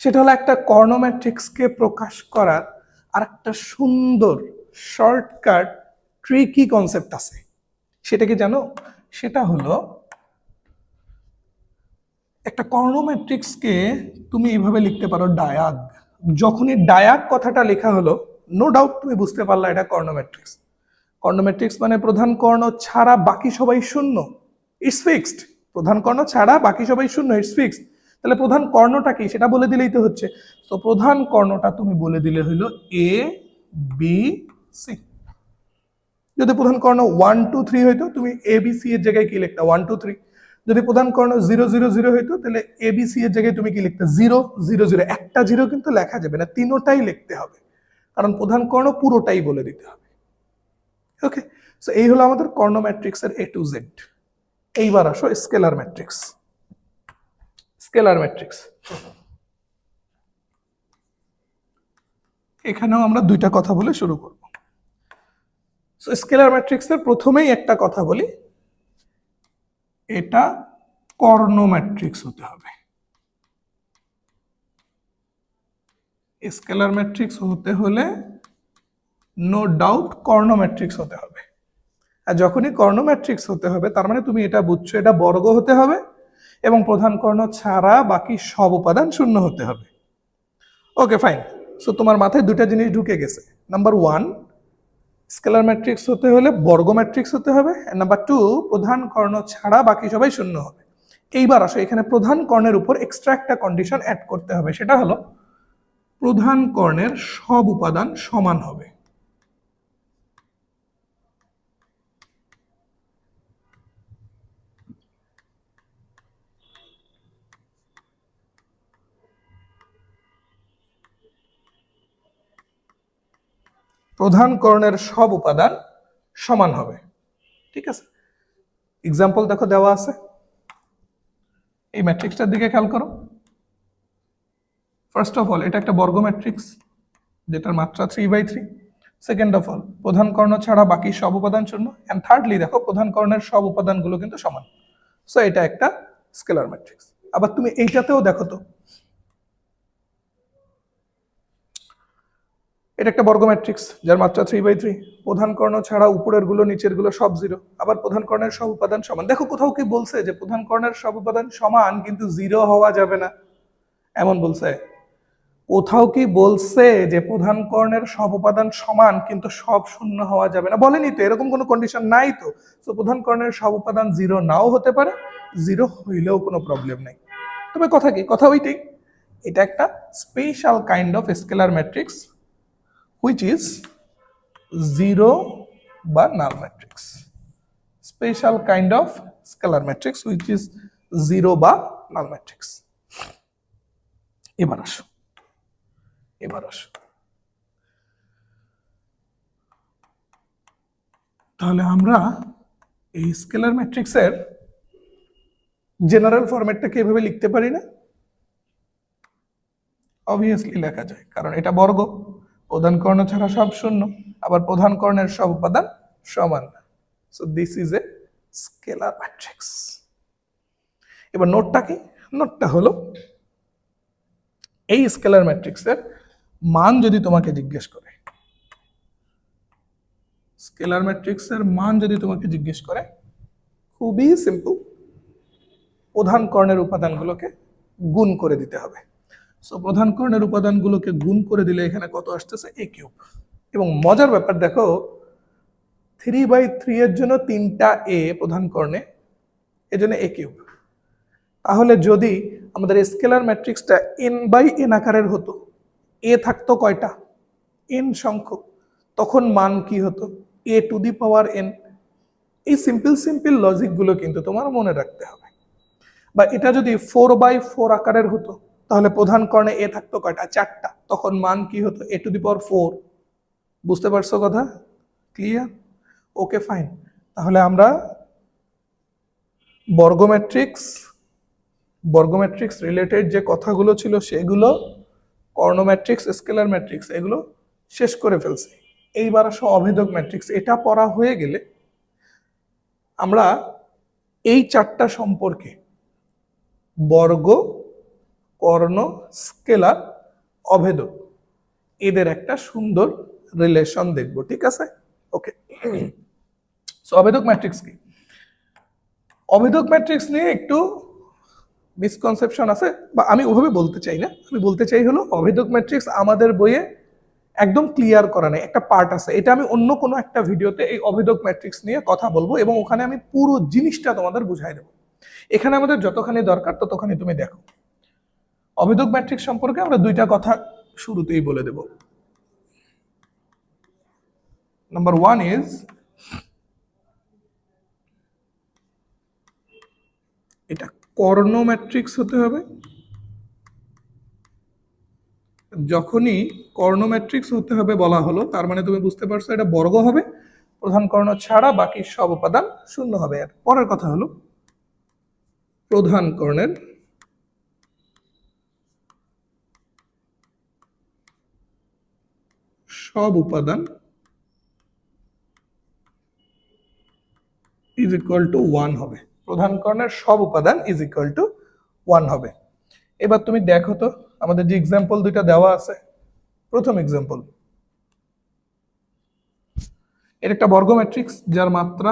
সেটা হলো একটা কর্ণ ম্যাট্রিক্সকে প্রকাশ করার আরেকটা সুন্দর শর্টকাট ট্রিকি কনসেপ্ট আছে। সেটা কি জানো? সেটা হলো একটা কর্ণ ম্যাট্রিক্সকে তুমি এইভাবে লিখতে পারো ডায়াগ। যখনই ডায়াগ কথাটা লেখা হলো, নো ডাউট তুমি বুঝতে পারলা এটা কর্ণ ম্যাট্রিক্স। কর্ণ ম্যাট্রিক্স মানে প্রধান কর্ণ ছাড়া বাকি সবাই শূন্য, ইটস ফিক্সড। প্রধান কর্ণ ছাড়া বাকি সবাই শূন্য, ইটস ফিক্সড। তাহলে প্রধান কর্ণটা কি সেটা বলে দিলেই তো হচ্ছে। তো প্রধান কর্ণটা তুমি বলে দিলে হইলো এ বি সি। যদি প্রধান কর্ণ 1 2 3 হইতো, তুমি এ বি সি এর জায়গায় কি লিখতা? 1 2 3। যদি প্রধান কর্ণ 0 0 0 হইতো, তাহলে এ বি সি এর জায়গায় তুমি কি লিখতে? 0 0 0। একটা 0 কিন্তু লেখা যাবে না, তিনোটাই লিখতে হবে, কারণ প্রধান কর্ণ পুরোটাই বলে দিতে হবে। ওকে, সো এই হলো আমাদের কর্ণ ম্যাট্রিক্সের এ টু জেড। এইবার আসো স্কেলার ম্যাট্রিক্স। স্কেলার ম্যাট্রিক্স এখানেও আমরা দুইটা কথা বলে শুরু করব। সো স্কেলার ম্যাট্রিক্সের প্রথমেই একটা কথা বলি, এটা কর্ণ ম্যাট্রিক্স হতে হবে। স্কেলার ম্যাট্রিক্স হতে হলে নো ডাউট কর্ণ ম্যাট্রিক্স হতে হবে। আর যখনই কর্ণ ম্যাট্রিক্স হতে হবে, তার মানে তুমি এটা বুঝছো এটা বর্গ হতে হবে এবং প্রধান কর্ণ ছাড়া বাকি সব উপাদান শূন্য হতে হবে। Okay fine. সো তোমার মাথায় দুটা জিনিস ঢুকে গেছে। নাম্বার 1, স্কেলার ম্যাট্রিক্স হতে হলে বর্গ ম্যাট্রিক্স হতে হবে। নাম্বার 2, প্রধান কর্ণ ছাড়া বাকি সবাই শূন্য হবে। এইবার আসো এখানে প্রধান কর্ণের উপর এক্সট্রা একটা কন্ডিশন অ্যাড করতে হবে, সেটা হলো প্রধান কর্ণের সব উপাদান সমান হবে। প্রধান কর্ণের সব উপাদান সমান হবে, ঠিক আছে? এক্সাম্পল দেখো দেওয়া আছে, এই ম্যাট্রিক্সটার দিকে খেয়াল করো। ফার্স্ট অফ অল এটা একটা বর্গ ম্যাট্রিক্স যেটার মাত্রা 3/3। সেকেন্ড অফ অল প্রধান কর্ণ ছাড়া বাকি সব উপাদান শূন্য। এন্ড থার্ডলি দেখো প্রধান কর্ণের সব উপাদানগুলো কিন্তু সমান। সো এটা একটা স্কেলার ম্যাট্রিক্স। আবার তুমি এইটাতেও দেখো তো, এটা একটা বর্গ ম্যাট্রিক্স যার মাত্রা 3/3। প্রধান কর্ণ ছাড়া উপরের গুলো নিচের গুলো সব 0। আবার প্রধান কর্ণের সব উপাদান সমান। দেখো কোথাও কি বলছে যে প্রধান কর্ণের সব উপাদান সমান কিন্তু 0 হওয়া যাবে না, এমন বলছে? কোথাও কি বলছে যে প্রধান কর্ণের সব উপাদান সমান কিন্তু সব শূন্য হওয়া যাবে না? বলেনি তো, এরকম কোনো কন্ডিশন নাই তো। তো প্রধান কর্ণের সব উপাদান 0 নাও হতে পারে, 0 হইলেও কোনো প্রবলেম নাই। তবে কথা কি, কথা ওইটাই, এটা একটা special kind of scalar matrix which is 0 বা null matrix. Special kind of scalar matrix which is 0 বা null matrix. এবার আসো, তাহলে আমরা এই স্কেলার ম্যাট্রিক্সের জেনারেল ফরম্যাটটাকে এভাবে লিখতে পারি না? অবভিয়াসলি লেখা যায়, কারণ এটা বর্গ, প্রধান কর্ণ ছাড়া সব শূন্য, আবার প্রধান কর্ণের সব উপাদান সমান। So this is a scalar matrix. এবার নোটটা কি? নোটটা হলো এই স্কেলার ম্যাট্রিক্সের মান যদি তোমাকে জিজ্ঞেস করে, স্কেলার ম্যাট্রিক্সের মান যদি তোমাকে জিজ্ঞেস করে, খুবই সিম্পল, প্রধান কর্ণের উপাদানগুলোকে গুণ করে দিতে হবে। সো প্রধান কর্ণের উপাদানগুলোকে গুণ করে দিলে এখানে কত আসতেছে? a cube. এবং মজার ব্যাপার দেখো, 3/3 এর জন্য 3টা a প্রধান কর্ণে, এজন্য a কিউব। তাহলে যদি আমাদের স্কেলার ম্যাট্রিক্সটা n/n আকারের হতো, a থাকতো কয়টা? n সংখ্যক, তখন মান কি হতো? a to the power n। এই সিম্পল লজিক গুলো কিন্তু তোমার মনে রাখতে হবে। বা এটা যদি 4/4 আকারের হতো, তাহলে প্রধান কর্ণে এ থাকতো কয়টা? 4টা। তখন মান কি হতো? a⁴। বুঝতে পারছো কথা? ক্লিয়ার? ওকে, ফাইন। তাহলে আমরা বর্গ ম্যাট্রিক্স রিলেটেড যে কথাগুলো ছিল সেগুলো, কর্ণ ম্যাট্রিক্স, স্কেলার ম্যাট্রিক্স, এগুলো শেষ করে ফেলছি। এইবার আসো অভেদক ম্যাট্রিক্স। এটা পড়া হয়ে গেলে আমরা এই 4টা সম্পর্কে, বর্গ, কর্ণ, স্কেলার, অভেদক, এদের একটা সুন্দর রিলেশন দেখব। ঠিক আছে? ওকে। সো অভেদক ম্যাট্রিক্স কি? অভেদক ম্যাট্রিক্স নিয়ে একটু মিসকনসেপশন আছে, বা আমি ওভাবে বলতে চাই না, আমি বলতে চাই হলো অভেদক ম্যাট্রিক্স আমাদের বইয়ে একদম ক্লিয়ার করা নেই, একটা পার্ট আছে। এটা আমি অন্য কোনো একটা ভিডিওতে এই অভেদক ম্যাট্রিক্স নিয়ে কথা বলবো এবং ওখানে আমি পুরো জিনিসটা তোমাদের বুঝাই দেবো। এখানে আমাদের যতখানি দরকার ততখানি তুমি দেখো। অভেদক ম্যাট্রিক্স সম্পর্কে আমরা 2টা কথা শুরুতেই বলে দেব। নাম্বার 1 ইজ, এটা কর্ণ ম্যাট্রিক্স হতে হবে। যখনই কর্ণ ম্যাট্রিক্স হতে হবে বলা হলো, তার মানে তুমি বুঝতে পারছো এটা বর্গ হবে, প্রধান কর্ণ ছাড়া বাকি সব উপাদান শূন্য হবে। আর পরের কথা হলো প্রধান কর্ণের সব উপাদান ইজ ইকুয়াল টু 1 হবে। প্রধান কর্ণের সব উপাদান ইজ ইকুয়াল টু 1 হবে। এবার তুমি দেখো তো আমাদের যে এক্সাম্পল 2টা দেওয়া আছে। প্রথম এক্সাম্পল, এর একটা বর্গ ম্যাট্রিক্স যার মাত্রা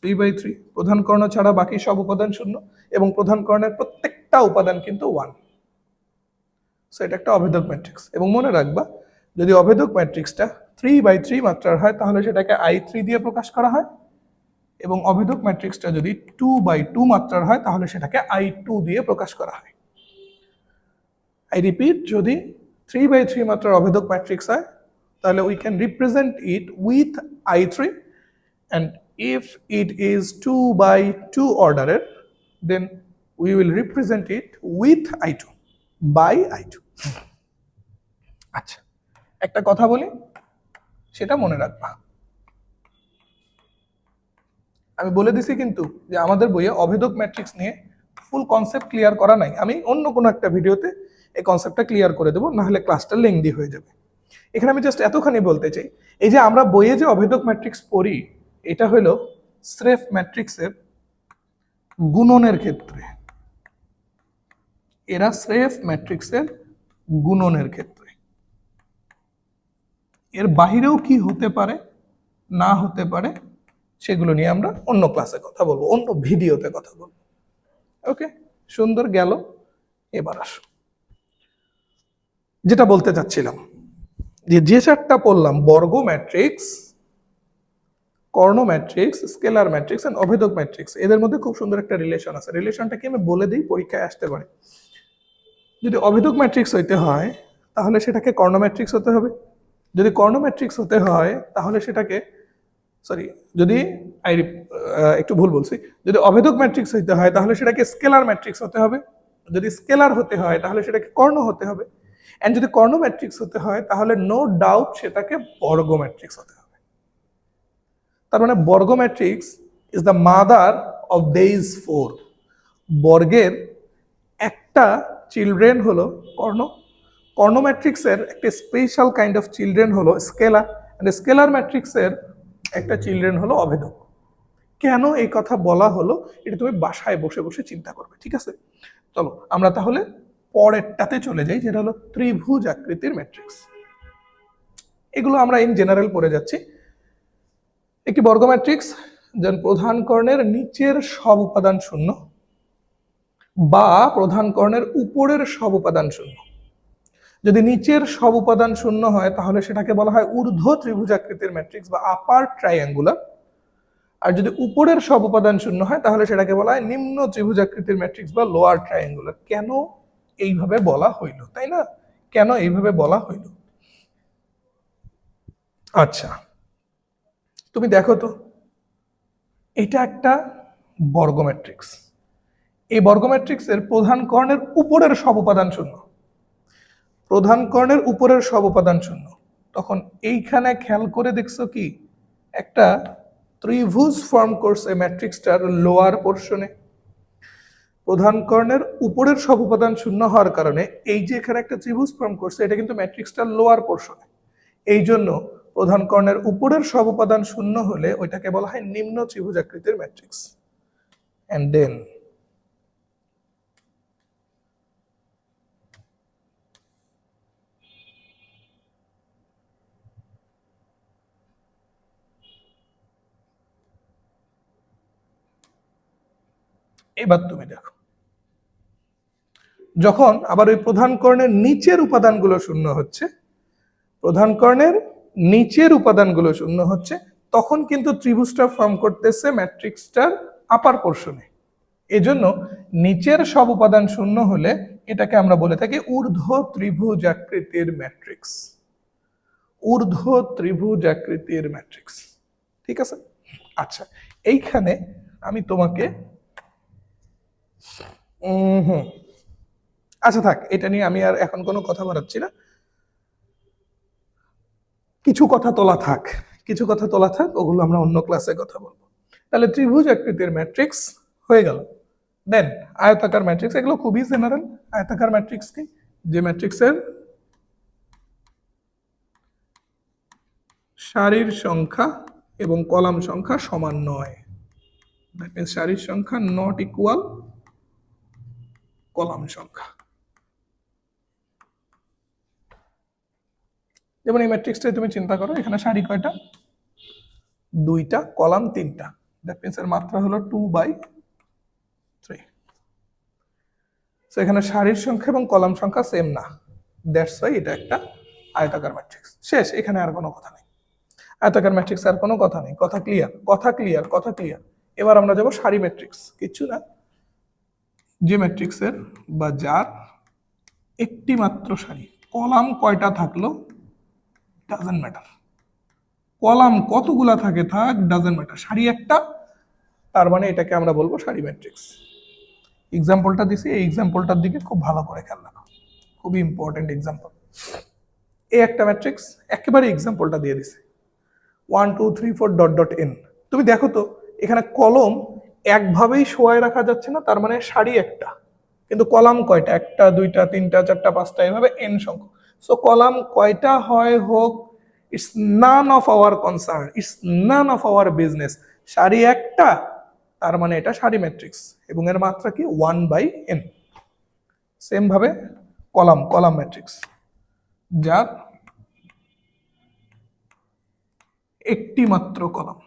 3/3, প্রধান কর্ণ ছাড়া বাকি সব উপাদান শূন্য এবং প্রধান কর্ণের প্রত্যেকটা উপাদান কিন্তু 1। সো এটা একটা অভেদক ম্যাট্রিক্স। এবং মনে রাখবা, যদি অভেদক ম্যাট্রিক্সটা 3/3 মাত্রার হয় তাহলে সেটাকে I3 দিয়ে প্রকাশ করা হয়, এবং অভেদক ম্যাট্রিক্সটা যদি 2/2 মাত্রার হয় তাহলে সেটাকে I2 দিয়ে প্রকাশ করা হয়। আই রিপিট, যদি 3/3 মাত্রার অভেদক ম্যাট্রিক্স হয় তাহলে we can represent it with I3, and if it is 2/2 order, then we will represent it with I2, by I2. আচ্ছা, একটা কথা বলি, সেটা মনে রাখবা। আমি বলে দিছি কিন্তু যে আমাদের বইয়ে অভেদক ম্যাট্রিক্স নিয়ে ফুল কনসেপ্ট ক্লিয়ার করা নাই। আমি অন্য কোনো একটা ভিডিওতে এই কনসেপ্টটা ক্লিয়ার করে দেবো, না হলে ক্লাসটা লেংদি হয়ে যাবে। এখানে আমি জাস্ট এতখানি বলতে চাই, এই যে আমরা বইয়ে যে অভেদক ম্যাট্রিক্স পড়ি, এটা হলো স্রেফ ম্যাট্রিক্সের গুণনের ক্ষেত্রে। এরা স্রেফ ম্যাট্রিক্সের গুণনের ক্ষেত্রে। এর বাহিরেও কি হতে পারে না হতে পারে সেগুলো নিয়ে আমরা অন্য ক্লাসে কথা বলবো, অন্য ভিডিওতে কথা বলবো। ওকে, সুন্দর গেল। এবার আসো, যেটা বলতে চাচ্ছিলাম, যে 4টা পড়লাম, বর্গ ম্যাট্রিক্স, কর্ণ ম্যাট্রিক্স, স্কেলার ম্যাট্রিক্স এন্ড অভেদক ম্যাট্রিক্স, এদের মধ্যে খুব সুন্দর একটা রিলেশন আছে। রিলেশনটা কি আমি বলে দিই, পরীক্ষায় আসতে পারে। যদি অভেদক ম্যাট্রিক্স হইতে হয় তাহলে সেটাকে কর্ণ ম্যাট্রিক্স হতে হবে। যদি কর্ণ ম্যাট্রিক্স হতে হয় তাহলে সেটাকে, সরি, যদি একটু ভুল বলছি, যদি অভেদক ম্যাট্রিক্স হইতে হয় তাহলে সেটাকে স্কেলার ম্যাট্রিক্স হতে হবে। যদি স্কেলার হতে হয় তাহলে সেটাকে কর্ণ হতে হবে। এন্ড যদি কর্ণ ম্যাট্রিক্স হতে হয় তাহলে নো ডাউট সেটাকে বর্গ ম্যাট্রিক্স হতে হবে। তার মানে বর্গ matrix is the mother of this 4। বর্গের একটা চিলড্রেন হলো কর্ণ, কর্ণ ম্যাট্রিক্সের একটা স্পেশাল কাইন্ড অফ চিলড্রেন হলো স্কেলার, এন্ড স্কেলার ম্যাট্রিক্সের একটা চিলড্রেন হলো অভেদক। কেন এই কথা বলা হলো এটা তুমি বাসায় বসে বসে চিন্তা করবে। ঠিক আছে, চলো আমরা তাহলে পরেরটাতে চলে যাই, যেটা হলো ত্রিভুজ আকৃতির ম্যাট্রিক্স। এগুলো আমরা ইন জেনারেল পড়ে যাচ্ছি। একটি বর্গ ম্যাট্রিক্স যার প্রধান কর্ণের নিচের সব উপাদান শূন্য বা প্রধান কর্ণের উপরের সব উপাদান শূন্য। যদি নিচের সব উপাদান শূন্য হয় তাহলে সেটাকে বলা হয় ঊর্ধ্ব ত্রিভুজ আকৃতির ম্যাট্রিক্স বা আপার ট্রায়াঙ্গুলার। আর যদি উপরের সব উপাদান শূন্য হয় তাহলে সেটাকে বলা হয় নিম্ন ত্রিভুজ আকৃতির ম্যাট্রিক্স বা লোয়ার ট্রায়াঙ্গুলার। কেন এইভাবে বলা হইল, তাই না? কেন এইভাবে বলা হইল? আচ্ছা, তুমি দেখো তো, এটা একটা বর্গ ম্যাট্রিক্স। এই বর্গ ম্যাট্রিক্সের প্রধান কর্ণের উপরের সব উপাদান শূন্য। প্রধান কর্ণের উপরের সব উপাদান শূন্য, তখন এইখানে খেয়াল করে দেখছো কি একটা ত্রিভুজ ফর্ম করছে ম্যাট্রিক্সটার লোয়ার পোর্শনে। প্রধান কর্ণের উপরের সব উপাদান শূন্য হওয়ার কারণে এই যে এখানে একটা ত্রিভুজ ফর্ম করছে এটা কিন্তু ম্যাট্রিক্সটার লোয়ার পোর্শনে। এই জন্য প্রধান কর্ণের উপরের সব উপাদান শূন্য হলে ওইটাকে বলা হয় নিম্ন ত্রিভুজ আকৃতির ম্যাট্রিক্স। এন্ড দেন এবার তুমি দেখো, যখন আবার ওই প্রধান কর্ণের নিচের উপাদানগুলো শূন্য হচ্ছে, প্রধান কর্ণের নিচের উপাদানগুলো শূন্য হচ্ছে, তখন কিন্তু ত্রিভুজটা ফর্ম করতেছে ম্যাট্রিক্সটার আপার পোর্শনে। এজন্য নিচের সব উপাদান শূন্য হলে এটাকে আমরা বলে থাকি ঊর্ধ্ব ত্রিভুজ আকৃতির ম্যাট্রিক্স। ঊর্ধ্ব ত্রিভুজ আকৃতির ম্যাট্রিক্স, ঠিক আছে? আচ্ছা, এইখানে আমি তোমাকে আচ্ছা থাক, এটা নিয়ে আমি আর এখন কোনো কথা বাড়াচ্ছি না। কিছু কথা তোলা থাক, কিছু কথা তোলা থাক, ওগুলো আমরা অন্য ক্লাসে কথা বলবো। তাহলে ত্রিভুজ আকৃতির ম্যাট্রিক্স হয়ে গেল। দেন আয়তাকার ম্যাট্রিক্স, এগুলো খুবই জেনারেল। আয়তাকার ম্যাট্রিক্স কি? যে ম্যাট্রিক্সের সারির সংখ্যা এবং কলাম সংখ্যা সমান নয়, দ্যাট মিন্স সারির সংখ্যা নট ইকুয়াল কলাম সংখ্যা। যেমন এই ম্যাট্রিক্সটাই তুমি চিন্তা করো, এখানে সারি কয়টা? দুইটা, কলাম তিনটা, দ্যাট মিন্স এর মাত্রা হলো 2/3। তো এখানে সারির সংখ্যা এবং কলাম সংখ্যা সেম না, দ্যাটস ওয়াই এটা একটা আয়তাকার ম্যাট্রিক্স। শেষ, এখানে আর কোনো কথা নেই। আয়তাকার ম্যাট্রিক্স আর কোনো কথা নেই। কথা ক্লিয়ার, কথা ক্লিয়ার, কথা ক্লিয়ার। এবার আমরা যাব সারি ম্যাট্রিক্স। কিচ্ছু না, যে ম্যাট্রিক্সের বা যার একটি মাত্র সারি, কলাম কয়টা থাকলো ডাজন্ট ম্যাটার, কলাম কতগুলা থাকে থাক ডাজন্ট ম্যাটার, সারি একটা, তার মানে এটাকে আমরা বলবো সারি ম্যাট্রিক্স। এক্সাম্পলটা দিছি, এই এক্সাম্পলটার দিকে খুব ভালো করে খেয়াল রাখো, খুবই ইম্পর্টেন্ট এক্সাম্পল। এই একটা ম্যাট্রিক্স, একেবারে এক্সাম্পলটা দিয়ে দিছে 1 2 3 4 ডট ডট এন। তুমি দেখো তো এখানে কলম একভাবেই শোয়ায় রাখা যাচ্ছে না, তার মানে সারি একটা, কিন্তু কলাম কয়টা? একটা, দুইটা, তিনটা, চারটা, পাঁচটা, এভাবে এন সংখ্যক। সো কলাম কয়টা হয় হোক, it's none of our concern, it's none of our business. সারি একটা, তার মানে এটা সারি ম্যাট্রিক্স এবং এর মাত্রা কি 1/n। সেম ভাবে কলাম, কলাম ম্যাট্রিক্স যার একটি মাত্র কলাম,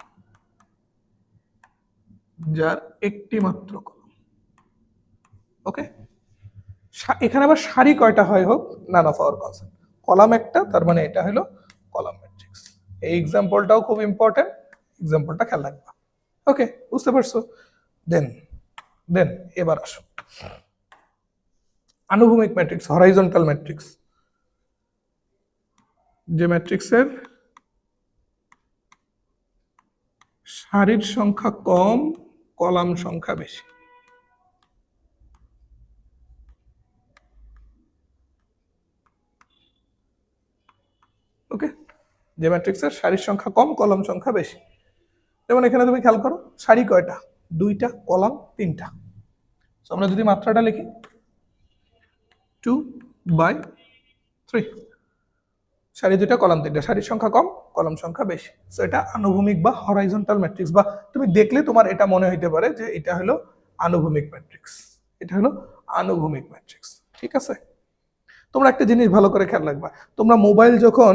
যার একটি মাত্র কলাম। ওকে, এখানে আবার সারি কয়টা হয় হোক, none of our concern. Column একটা, তার মানে এটা হলো কলাম ম্যাট্রিক্স। এই এক্সাম্পলটাও খুব ইম্পর্টেন্ট, এক্সাম্পলটা খেয়াল রাখবা। ওকে, বুঝতে পারছো? দেন দেন এবার আসো আনুভূমিক ম্যাট্রিক্স, হরাইজন্টাল ম্যাট্রিক্স। যে ম্যাট্রিক্সের সারির সংখ্যা কম, কলাম সংখ্যা বেশি। ওকে, যে ম্যাট্রিক্সের সারির সংখ্যা কম, কলাম সংখ্যা বেশি। যেমন এখানে তুমি খেয়াল করো, সারি কয়টা? দুইটা, কলাম তিনটা। তো আমরা যদি মাত্রাটা লিখি 2/3, সারি দুইটা, কলাম তিনটা, সারির সংখ্যা কম, কলাম সংখ্যা বেশি। সো এটা আনুভূমিক বা হরাইজন্টাল ম্যাট্রিক্স, বা তুমি দেখলে তোমার এটা মনে হইতে পারে যে এটা হলো আনুভূমিক ম্যাট্রিক্স, এটা হলো আনুভূমিক ম্যাট্রিক্স। ঠিক আছে? তোমরা একটা জিনিস ভালো করে খেয়াল রাখবা, তোমরা মোবাইল যখন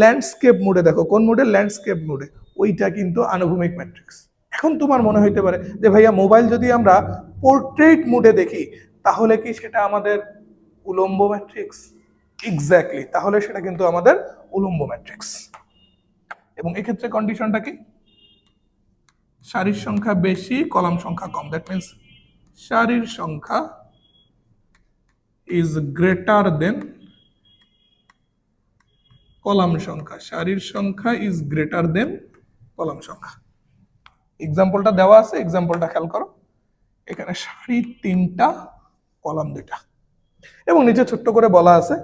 ল্যান্ডস্কেপ মোডে দেখো, কোন মোডে? ল্যান্ডস্কেপ মোডে, ওইটা কিন্তু আনুভূমিক ম্যাট্রিক্স। এখন তোমার মনে হইতে পারে যে ভাইয়া মোবাইল যদি আমরা পোর্ট্রেট মোডে দেখি তাহলে কি সেটা আমাদের উলম্ব ম্যাট্রিক্স? এক্স্যাক্টলি, তাহলে সেটা কিন্তু আমাদের উলম্ব ম্যাট্রিক্স। এবং এক্ষেত্রে কন্ডিশনটা কি? সারির সংখ্যা বেশি, কলাম সংখ্যা কম, দ্যাট মিন্স সারির সংখ্যা ইজ গ্রেটার দেন কলাম সংখ্যা, সারির সংখ্যা ইজ গ্রেটার দেন কলাম সংখ্যা। এক্সাম্পলটা দেওয়া আছে, এক্সাম্পলটা খেয়াল করো। এখানে সারি তিনটা, কলাম দুইটা, এবং নিচে ছোট্ট করে বলা আছে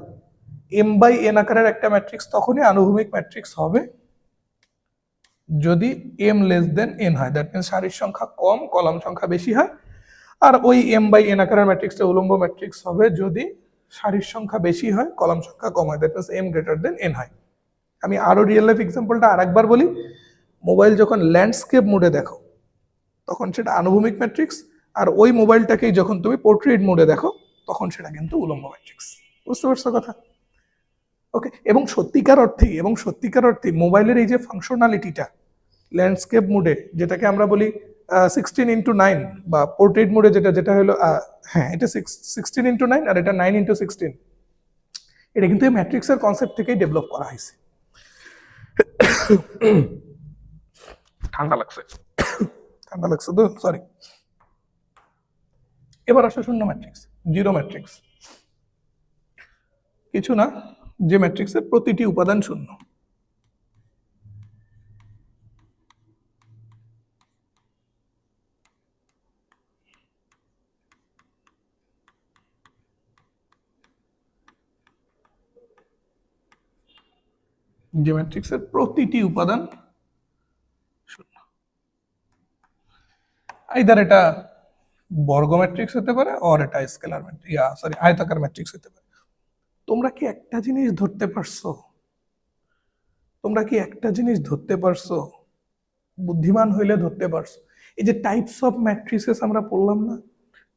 এম বাই এন আকারের একটা ম্যাট্রিক্স তখনই আনুভূমিক ম্যাট্রিক্স হবে যদি এম লেস দেন এন হয়, দ্যাট মিনস সারির সংখ্যা কম কলাম সংখ্যা বেশি হয়। আর ওই এম বাই এন আকারের ম্যাট্রিক্সটা উলম্ব ম্যাট্রিক্স হবে যদি সারির সংখ্যা বেশি হয় কলাম সংখ্যা কম হয়, that means M greater than N হয়। আমি আরো রিয়েল লাইফ এক্সাম্পলটা আরেকবার বলি, মোবাইল যখন ল্যান্ডস্কেপ মোডে দেখো তখন সেটা আনুভূমিক ম্যাট্রিক্স, আর ওই মোবাইলটাকেই যখন তুমি পোর্ট্রেট মোডে দেখো তখন সেটা কিন্তু উলম্ব ম্যাট্রিক্স। বুঝতে পারছো কথা? ওকে। এবং সত্যিকার অর্থে মোবাইলের এই যে ফাংশনালিটিটা ল্যান্ডস্কেপ মোডে, যেটাকে আমরা বলি 16:9, বা পোর্ট্রেট মোডে যেটা হলো হ্যাঁ এটা 16:9 আর এটা 9:16, এটা কিন্তু এই ম্যাট্রিক্সের কনসেপ্ট থেকেই ডেভেলপ করা হয়েছে। ঠান্ডা লাগছে তো, সরি। এবার আসো শূন্য ম্যাট্রিক্স, জিরো ম্যাট্রিক্স। কিছু না, যে ম্যাট্রিক্সের প্রতিটি উপাদান শূন্য। যে ম্যাট্রিক্সের প্রতিটি উপাদান শূন্য। আইদার এটা বর্গ ম্যাট্রিক্স হতে পারে আর এটা স্কেলার ম্যাট্রিক্স, আয়তাকার ম্যাট্রিক্স হতে পারে। তোমরা কি একটা জিনিস ধরতে পারছো? বুদ্ধিমান হইলে ধরতে পারছো, এই যে টাইপস অফ ম্যাট্রিক্সেস আমরা পড়লাম না,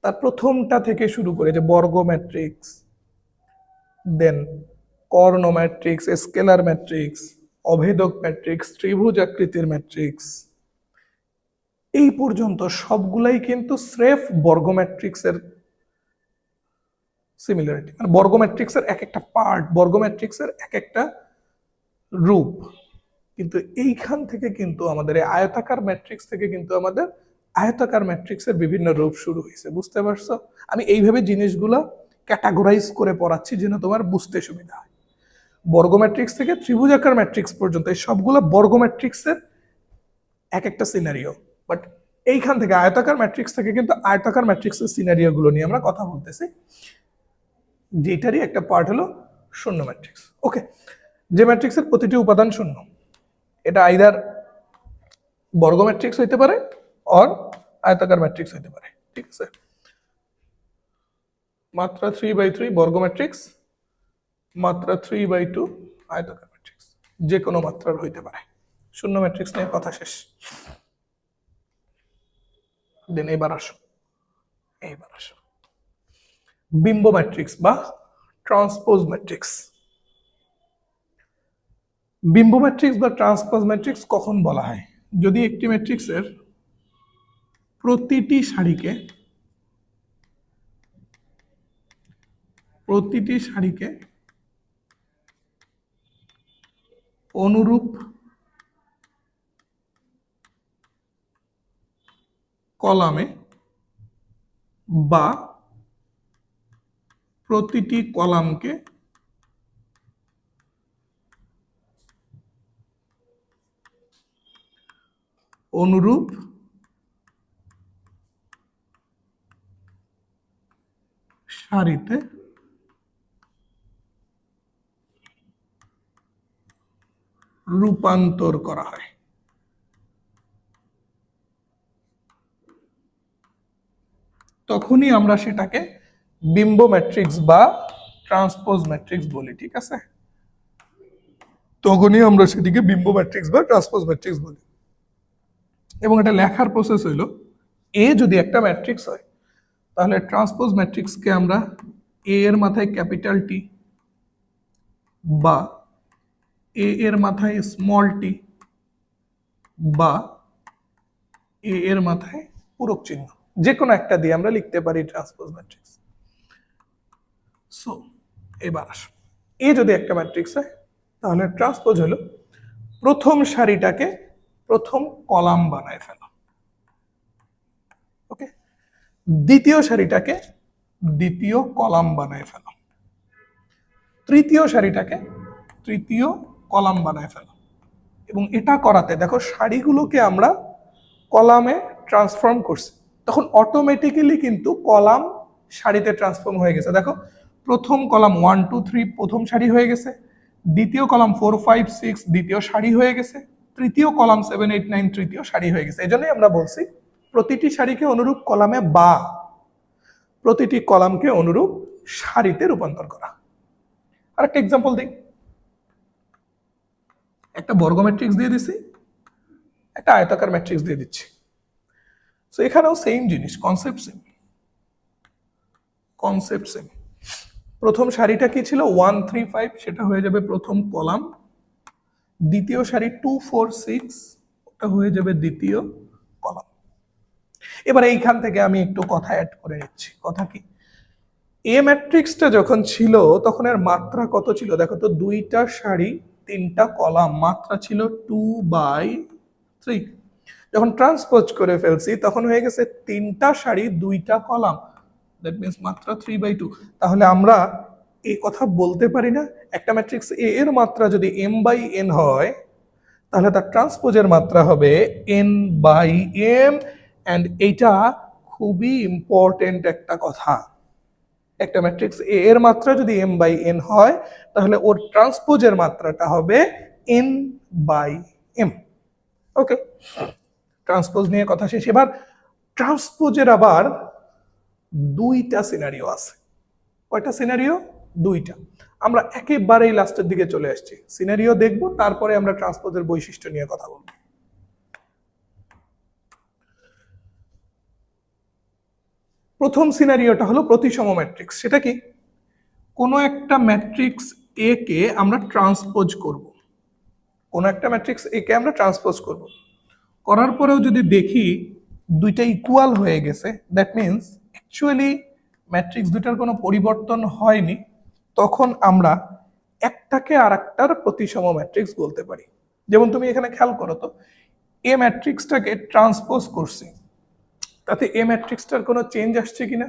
তার প্রথমটা থেকে শুরু করে যে বর্গ ম্যাট্রিক্স, দেন কর্ণ ম্যাট্রিক্স, স্কেলার ম্যাট্রিক্স, অভেদক ম্যাট্রিক্স, ত্রিভুজ আকৃতির ম্যাট্রিক্স, এই পর্যন্ত সবগুলাই কিন্তু স্রেফ বর্গ ম্যাট্রিক্সের সিমিলারিটি, মানে বর্গ ম্যাট্রিক্সের এক একটা পার্ট, বর্গ ম্যাট্রিক্সের এক একটা রূপ। কিন্তু এইখান থেকে কিন্তু আমাদের এই আয়তাকার ম্যাট্রিক্স থেকে কিন্তু আমাদের আয়তাকার ম্যাট্রিক্সের বিভিন্ন রূপ শুরু হয়েছে। বুঝতে পারছো? আমি এইভাবে জিনিসগুলো ক্যাটাগরাইজ করে পড়াচ্ছি যেন তোমার বুঝতে সুবিধা হয়। বর্গ ম্যাট্রিক্স থেকে ত্রিভুজাকার ম্যাট্রিক্স পর্যন্ত এই সবগুলো বর্গ ম্যাট্রিক্সের এক একটা সিনারিও, বাট এইখান থেকে আয়তাকার ম্যাট্রিক্স থেকে কিন্তু আয়তাকার ম্যাট্রিক্সের সিনারিও গুলো নিয়ে আমরা কথা বলতেছি, যেটারই একটা পার্ট হলো শূন্য ম্যাট্রিক্স। ওকে, যে ম্যাট্রিক্সের প্রতিটি উপাদান শূন্য, এটা আইদার বর্গ ম্যাট্রিক্স হইতে পারে আর আয়তাকার ম্যাট্রিক্স হইতে পারে। ঠিক আছে, মাত্রা 3/3 বর্গ ম্যাট্রিক্স, মাত্রা 3/2 আয়তাকার ম্যাট্রিক্স, যে কোনো মাত্রার হইতে পারে। শূন্য ম্যাট্রিক্স নিয়ে কথা শেষ। দেন এবার আসো বিম্ব ম্যাট্রিক্স বা ট্রান্সপোজ ম্যাট্রিক্স। বিম্ব ম্যাট্রিক্স বা ট্রান্সপোজ ম্যাট্রিক্স কখন বলা হয়? যদি একটি ম্যাট্রিক্সের প্রতিটি সারিকে অনুরূপ কলামে বা প্রতিটি কলামকে অনুরূপ সারিতে রূপান্তর করা হয়, তখনই আমরা সেটাকে বিম্ব ম্যাট্রিক্স বা ট্রান্সপোজ ম্যাট্রিক্স বলি। ঠিক আছে, তখনই আমরা সেটিকে বিম্ব ম্যাট্রিক্স বা ট্রান্সপোজ ম্যাট্রিক্স বলি। এবং এটা লেখার প্রসেস হইল, এ যদি একটা ম্যাট্রিক্স হয় তাহলে ট্রান্সপোজ ম্যাট্রিক্সকে আমরা এ এর মাথায় ক্যাপিটাল টি বা এ এর মাথায় স্মল টি বা এ এর মাথায় পূরক চিহ্ন, যে কোনো একটা দিয়ে আমরা লিখতে পারি ট্রান্সপোজ ম্যাট্রিক্স। সো এবার আসো, এ যদি একটা ম্যাট্রিক্স হয় তাহলে ট্রান্সপোজ হলো প্রথম সারিটাকে প্রথম কলাম বানায় ফেলো, ওকে, দ্বিতীয় সারিটাকে দ্বিতীয় কলাম বানায় ফেলো, তৃতীয় সারিটাকে তৃতীয় কলাম বানায় ফেলো। এবং এটা করাতে দেখো সারিগুলোকে আমরা কলামে ট্রান্সফর্ম করছি, তখন অটোমেটিক্যালি কিন্তু কলাম সারিতে ট্রান্সফর্ম হয়ে গেছে। দেখো প্রথম কলাম 1 2 3 প্রথম সারি হয়ে গেছে, দ্বিতীয় কলাম 4 5 6 দ্বিতীয় সারি হয়ে গেছে, তৃতীয় কলাম 7 8 9 তৃতীয় সারি হয়ে গেছে। এজন্যই আমরা বলছি প্রতিটি সারিকে অনুরূপ কলামে বা প্রতিটি কলামকে অনুরূপ সারিতে রূপান্তর করা। আরেকটা এক্সাম্পল দিই, একটা বর্গ ম্যাট্রিক্স দিয়ে দিছি, একটা আয়তাকার ম্যাট্রিক্স দিয়ে দিচ্ছি। সো এখানেও সেম জিনিস, কনসেপ্ট সেম। প্রথম সারিটা কি ছিল 1 3 5, সেটা হয়ে যাবে প্রথম কলাম। দ্বিতীয় সারি 2 4 6, ওটা হয়ে যাবে দ্বিতীয় কলাম। এবার এইখান থেকে আমি একটু কথা অ্যাড করে নিচ্ছি। কথা কি, এ ম্যাট্রিক্সটা যখন ছিল তখন এর মাত্রা কত ছিল দেখো তো, দুইটা সারি তিনটা কলাম, মাত্রা ছিল 2/3। যখন ট্রান্সপোজ করে ফেলছি তখন হয়ে গেছে তিনটা সারি দুইটা কলাম, দ্যাট মিন্স মাত্রা 3/2। তাহলে আমরা এই কথা বলতে পারি না একটা ম্যাট্রিক্স এ এর মাত্রা যদি m/n হয় তাহলে তার ট্রান্সপোজের মাত্রা হবে n/m। অ্যান্ড এইটা খুবই ইম্পর্টেন্ট একটা কথা, একটা ম্যাট্রিক্স এ এর মাত্রা যদি m/n হয় তাহলে ওর ট্রান্সপোজের মাত্রাটা হবে n/m। ওকে, ট্রান্সপোজ নিয়ে কথা শেষ। এবার ট্রান্সপোজের আবার দুইটা সিনারিও আছে। কয়টা সিনারিও? দুইটা। আমরা একেবারেই লাস্টের দিকে চলে আসছি, সিনারিও দেখব, তারপরে আমরা ট্রান্সপোজের বৈশিষ্ট্য নিয়ে কথা বলবো। প্রথম সিনারিওটা হলো প্রতিসম ম্যাট্রিক্স। সেটা কি, কোনো একটা ম্যাট্রিক্স এ কে আমরা ট্রান্সপোজ করব, কোনো একটা ম্যাট্রিক্স এ কে আমরা ট্রান্সপোজ করব, করার পরেও যদি দেখি দুইটা ইকুয়াল হয়ে গেছে, দ্যাট মিন্স অ্যাকচুয়ালি ম্যাট্রিক্স দুটার কোনো পরিবর্তন হয়নি, তখন আমরা একটাকে আর একটার প্রতিসম ম্যাট্রিক্স বলতে পারি। যেমন তুমি এখানে খেয়াল করো তো, এ ম্যাট্রিক্সটাকে ট্রান্সপোজ করছি, তাতে এ ম্যাট্রিক্সটার কোনো চেঞ্জ আসছে কিনা?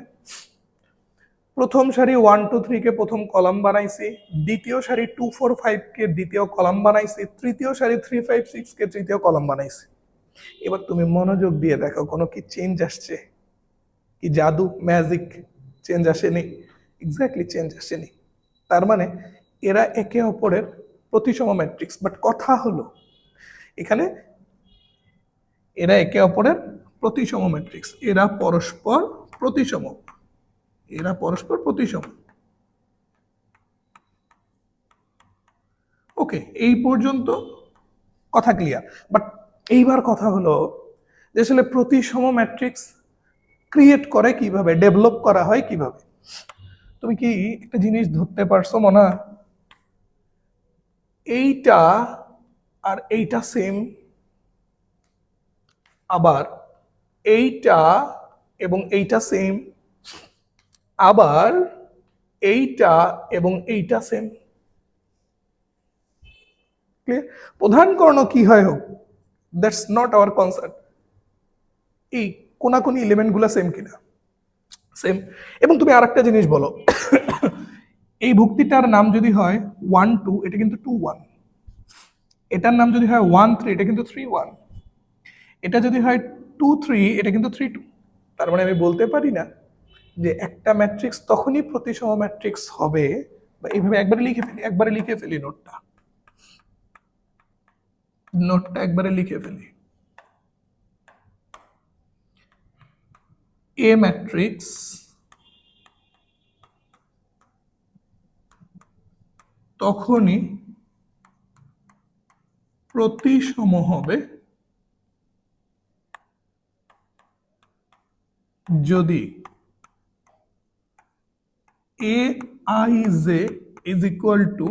প্রথম সারি 1 2 3 কে প্রথম কলাম বানাইছি, দ্বিতীয় সারি 2 4 5 কে দ্বিতীয় কলাম বানাইছি, তৃতীয় সারি 3 5 6 কে তৃতীয় কলাম বানাইছি। এবার তুমি মনোযোগ দিয়ে দেখো কোনো কি চেঞ্জ আসছে কি? জাদু, ম্যাজিক চেঞ্জ আসেনি? এক্স্যাক্টলি চেঞ্জ আসেনি। তার মানে এরা একে অপরের প্রতিসম ম্যাট্রিক্স। বাট কথা হলো এখানে এরা একে অপরের প্রতিসম ম্যাট্রিক্স, এরা পরস্পর প্রতিসম, এরা পরস্পর প্রতিসম। ওকে, এই পর্যন্ত কথা ক্লিয়ার। বাট এইবার কথা হলো যে আসলে প্রতিসম ম্যাট্রিক্স ক্রিয়েট করে কিভাবে, ডেভেলপ করা হয় কিভাবে? তুমি কি একটা জিনিস ধরতে পারছো মনা? এইটা আর এইটা সেম, আবার এইটা এবং এইটা সেম, আবার এইটা এবং এইটা সেম। ক্লিয়ার? প্রধান কর্ণ কি হয় হোক, দ্যাটস নট আওয়ার কনসার্ন। এই কোনাকুনি এলিমেন্ট গুলা সেম কিনা? সেম। এবং তুমি আরেকটা জিনিস বলো, এই ভুক্তিটার নাম যদি হয় 1 2, এটা কিন্তু 2 1। এটার নাম যদি হয় 1 3, এটা কিন্তু 3 1। এটা যদি হয় 2 3, এটা কিন্তু 3 2। তার মানে আমি বলতে পারি না যে একটা ম্যাট্রিক্স তখনই প্রতিসম ম্যাট্রিক্স হবে, বা এইভাবে একবারে লিখে ফেলি নোটটা একবারে লিখে ফেলি। এ ম্যাট্রিক্স তখনই প্রতিসম হবে যদি A I J is equal to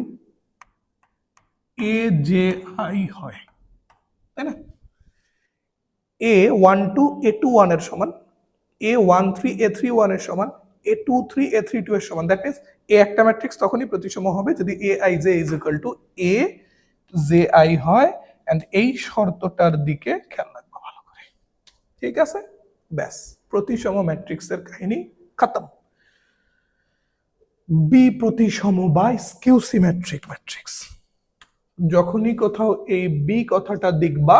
A J I হয়, তাই না? এ 1 2 এ 2 1 এর সমান, এ 1 3 এ 3 1 এর সমান, এ 2 3 এ 3 2 এর সমান। দ্যাট মিন্স এ একটা ম্যাট্রিক্স তখনই প্রতিসম হবে যদি A I J is equal to A J I হয়। এন্ড এই শর্তটার দিকে খেয়াল রাখবো ভালো করে, ঠিক আছে? ব্যাস, প্রতিসম ম্যাট্রিক্সের কাহিনী খতম। বি প্রতিসম বা স্কিউ সিমেট্রিক ম্যাট্রিক্স, যখনই কোথাও এই বি কথাটা দেখবা,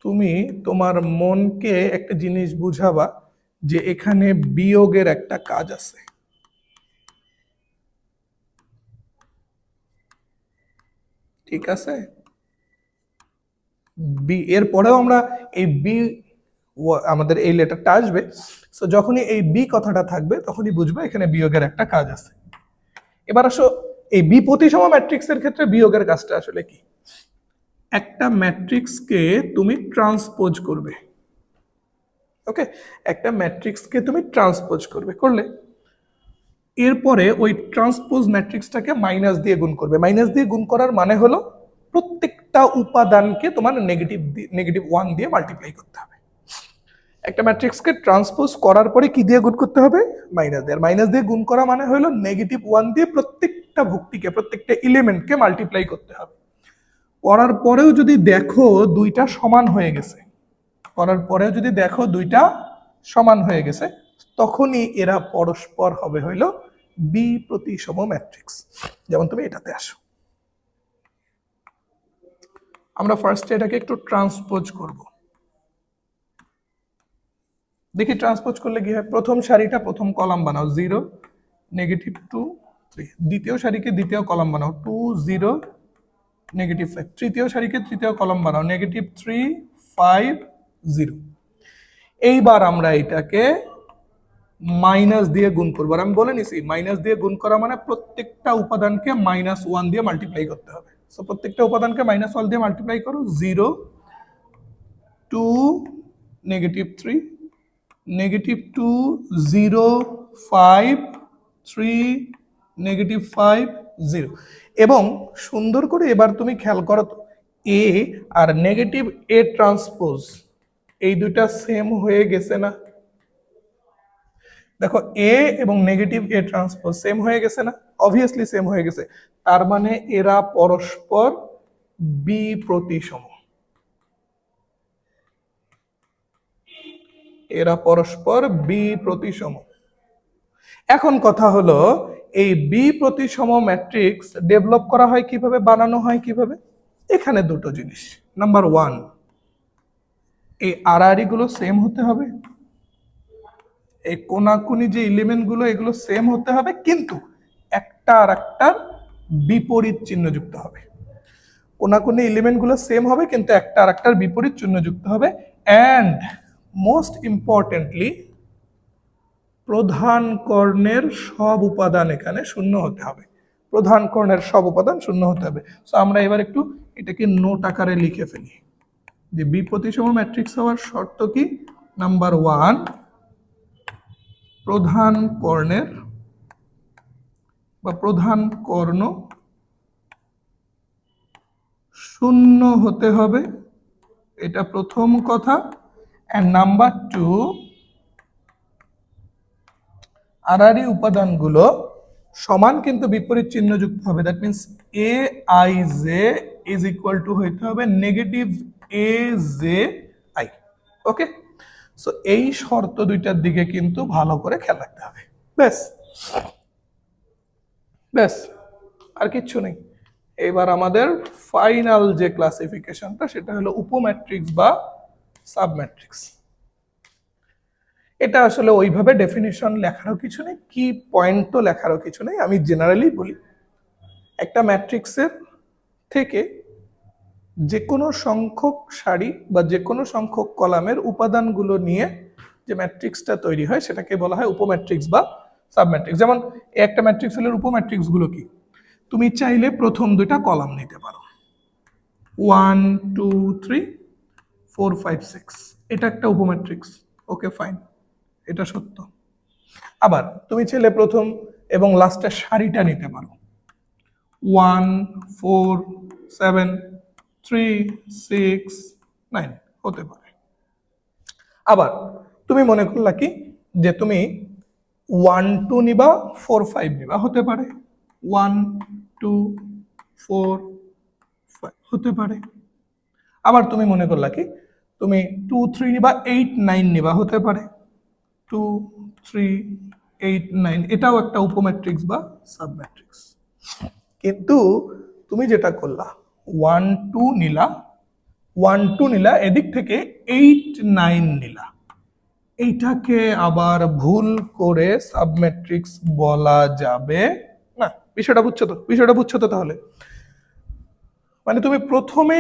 তুমি তোমার মনকে একটা জিনিস বুঝাবা যে এখানে বিয়োগের একটা কাজ আছে। ঠিক আছে, বি এর পরেও আমরা এই বি, আমাদের এই লেটারটা আসবে, সো যখনই এই বি কথাটা থাকবে তখনই বুঝবে এখানে বিয়োগের একটা কাজ আছে। এবার আসো এই বি প্রতিসম ম্যাট্রিক্সের ক্ষেত্রে বিয়োগের কাজটা আসলে কি। একটা ম্যাট্রিক্সকে তুমি ট্রান্সপোজ করবে, ওকে, একটা ম্যাট্রিক্সকে তুমি ট্রান্সপোজ করবে, করলে এরপরে ওই ট্রান্সপোজ ম্যাট্রিক্সটাকে মাইনাস দিয়ে গুণ করবে। মাইনাস দিয়ে গুণ করার মানে হলো প্রত্যেকটা উপাদানকে তোমার নেগেটিভ 1 দিয়ে মাল্টিপ্লাই করতে হবে। একটা ম্যাট্রিক্সকে ট্রান্সপোজ করার পরে কি দিয়ে গুণ করতে হবে? মাইনাস দিয়ে। আর মাইনাস দিয়ে গুণ করা মানে হলো নেগেটিভ 1 দিয়ে প্রত্যেকটা ভুক্তিকে, প্রত্যেকটা এলিমেন্টকে মাল্টিপ্লাই করতে হবে। করার পরেও যদি দেখো দুইটা সমান হয়ে গেছে, করার পরেও যদি দেখো দুইটা সমান হয়ে গেছে, তখনই এরা পরস্পর হবে হইল বি প্রতিসম ম্যাট্রিক্স। যেমন তুমি এটাতে আসো, আমরা ফার্স্টে এটাকে একটু ট্রান্সপোজ করব। দেখি ট্রান্সপোজ করলে কি হয়। প্রথম সারিটা প্রথম কলাম বানাও 0 নেগেটিভ 2 3, দ্বিতীয় সারিকে দ্বিতীয় কলাম বানাও 2 0 নেগেটিভ 5, তৃতীয় সারিকে তৃতীয় কলাম বানাও নেগেটিভ 3 5 0। এইবার আমরা এটাকে মাইনাস দিয়ে গুণ করবো। আর আমি বলে নিছি মাইনাস দিয়ে গুণ করা মানে প্রত্যেকটা উপাদানকে -1 দিয়ে মাল্টিপ্লাই করতে হবে। সো প্রত্যেকটা উপাদানকে -1 দিয়ে মাল্টিপ্লাই করো। 0 2 নেগেটিভ 3 নেগেটিভ 2 0 5 3 নেগেটিভ 5 0। এবং সুন্দর করে এবার তুমি খেয়াল করো তো, এ আর নেগেটিভ এ ট্রান্সপোজ এই দুইটা সেম হয়ে গেছে না? দেখো এ এবং নেগেটিভ এ ট্রান্সপোজ সেম হয়ে গেছে না? অবভিয়াসলি সেম হয়ে গেছে। তার মানে এরা পরস্পর বি প্রতিসম, এরা পরস্পর বি প্রতিসম। এখন কথা হলো এই বি প্রতিসম ম্যাট্রিক্স ডেভেলপ করা হয় কিভাবে, বানানো হয় কিভাবে? এখানে দুটো জিনিস। নাম্বার 1, এই আড়াআড়ি গুলো সেম হতে হবে, এই কোনাকুনি যে এলিমেন্ট গুলো এগুলো সেম হতে হবে, কিন্তু একটা আর একটার বিপরীত চিহ্ন যুক্ত হবে। কোনাকুনি এলিমেন্ট গুলো সেম হবে কিন্তু একটা আর একটার বিপরীত চিহ্ন যুক্ত হবে। অ্যান্ড মোস্ট ইম্পর্টেন্টলি প্রধান কর্ণের সব উপাদান এখানে শূন্য হতে হবে। প্রধান কর্ণের সব উপাদান শূন্য হতে হবে। সো আমরা এবার একটু এটাকে নোট আকারে লিখে ফেলি যে বি প্রতিসম ম্যাট্রিক্স হওয়ার শর্ত কি। নাম্বার 1, প্রধান কর্ণের বা প্রধান কর্ণ শূন্য হতে হবে, এটা প্রথম কথা। এন্ড নাম্বার 2, আড়াআড়ি উপাদানগুলো সমান কিন্তু বিপরীত চিহ্ন যুক্ত হবে। That means A I J is equal to হইতে হবে negative A J I. Okay, so এই শর্ত দুইটার দিকে কিন্তু ভালো করে খেয়াল রাখতে হবে। ব্যাস ব্যাস, আর কিচ্ছু নেই। এবার আমাদের ফাইনাল যে ক্লাসিফিকেশনটা সেটা হলো উপম্যাট্রিক্স বা সাবম্যাট্রিক্স। এটা আসলে ওইভাবে ডেফিনিশন লেখারও কিছু নেই, কি পয়েন্টও লেখারও কিছু নেই। আমি জেনারেলি বলি, একটা ম্যাট্রিক্সের থেকে যে কোনো সংখ্যক সারি বা যে কোনো সংখ্যক কলামের উপাদানগুলো নিয়ে যে ম্যাট্রিক্সটা তৈরি হয় সেটাকে বলা হয় উপম্যাট্রিক্স বা সাবম্যাট্রিক্স। যেমন একটা ম্যাট্রিক্স হলে উপম্যাট্রিক্স গুলো কি, তুমি চাইলে প্রথম দুইটা কলাম নিতে পারো 1 2 3 4 5 6, এটা একটা উপম্যাট্রিক্স। ওকে ফাইন, এটা সত্য। আবার তুমি চাইলে প্রথম এবং লাস্টের সারিটা নিতে পারো 1 4 7 3 6 9, হতে পারে। আবার তুমি মনে করলা কি যে তুমি 1 2 নিবা 4 5 নিবা, হতে পারে। 1 2 4 5 হতে পারে। আবার তুমি মনে করলা কি তুমি 2 3 নিবা 8 9 নিবা, হতে পারে। 2 3 8 9, এটাও একটা উপম্যাট্রিক্স বা সাবম্যাট্রিক্স। কিন্তু তুমি যেটা করলা 1 2 নিলা, 1 2 নিলা, এদিক থেকে 8 9 নিলা, এইটাকে আবার ভুল করে সাবম্যাট্রিক্স বলা যাবে না। বিষয়টা বুঝছো তো? বিষয়টা বুঝছো তো? তাহলে মানে তুমি প্রথমে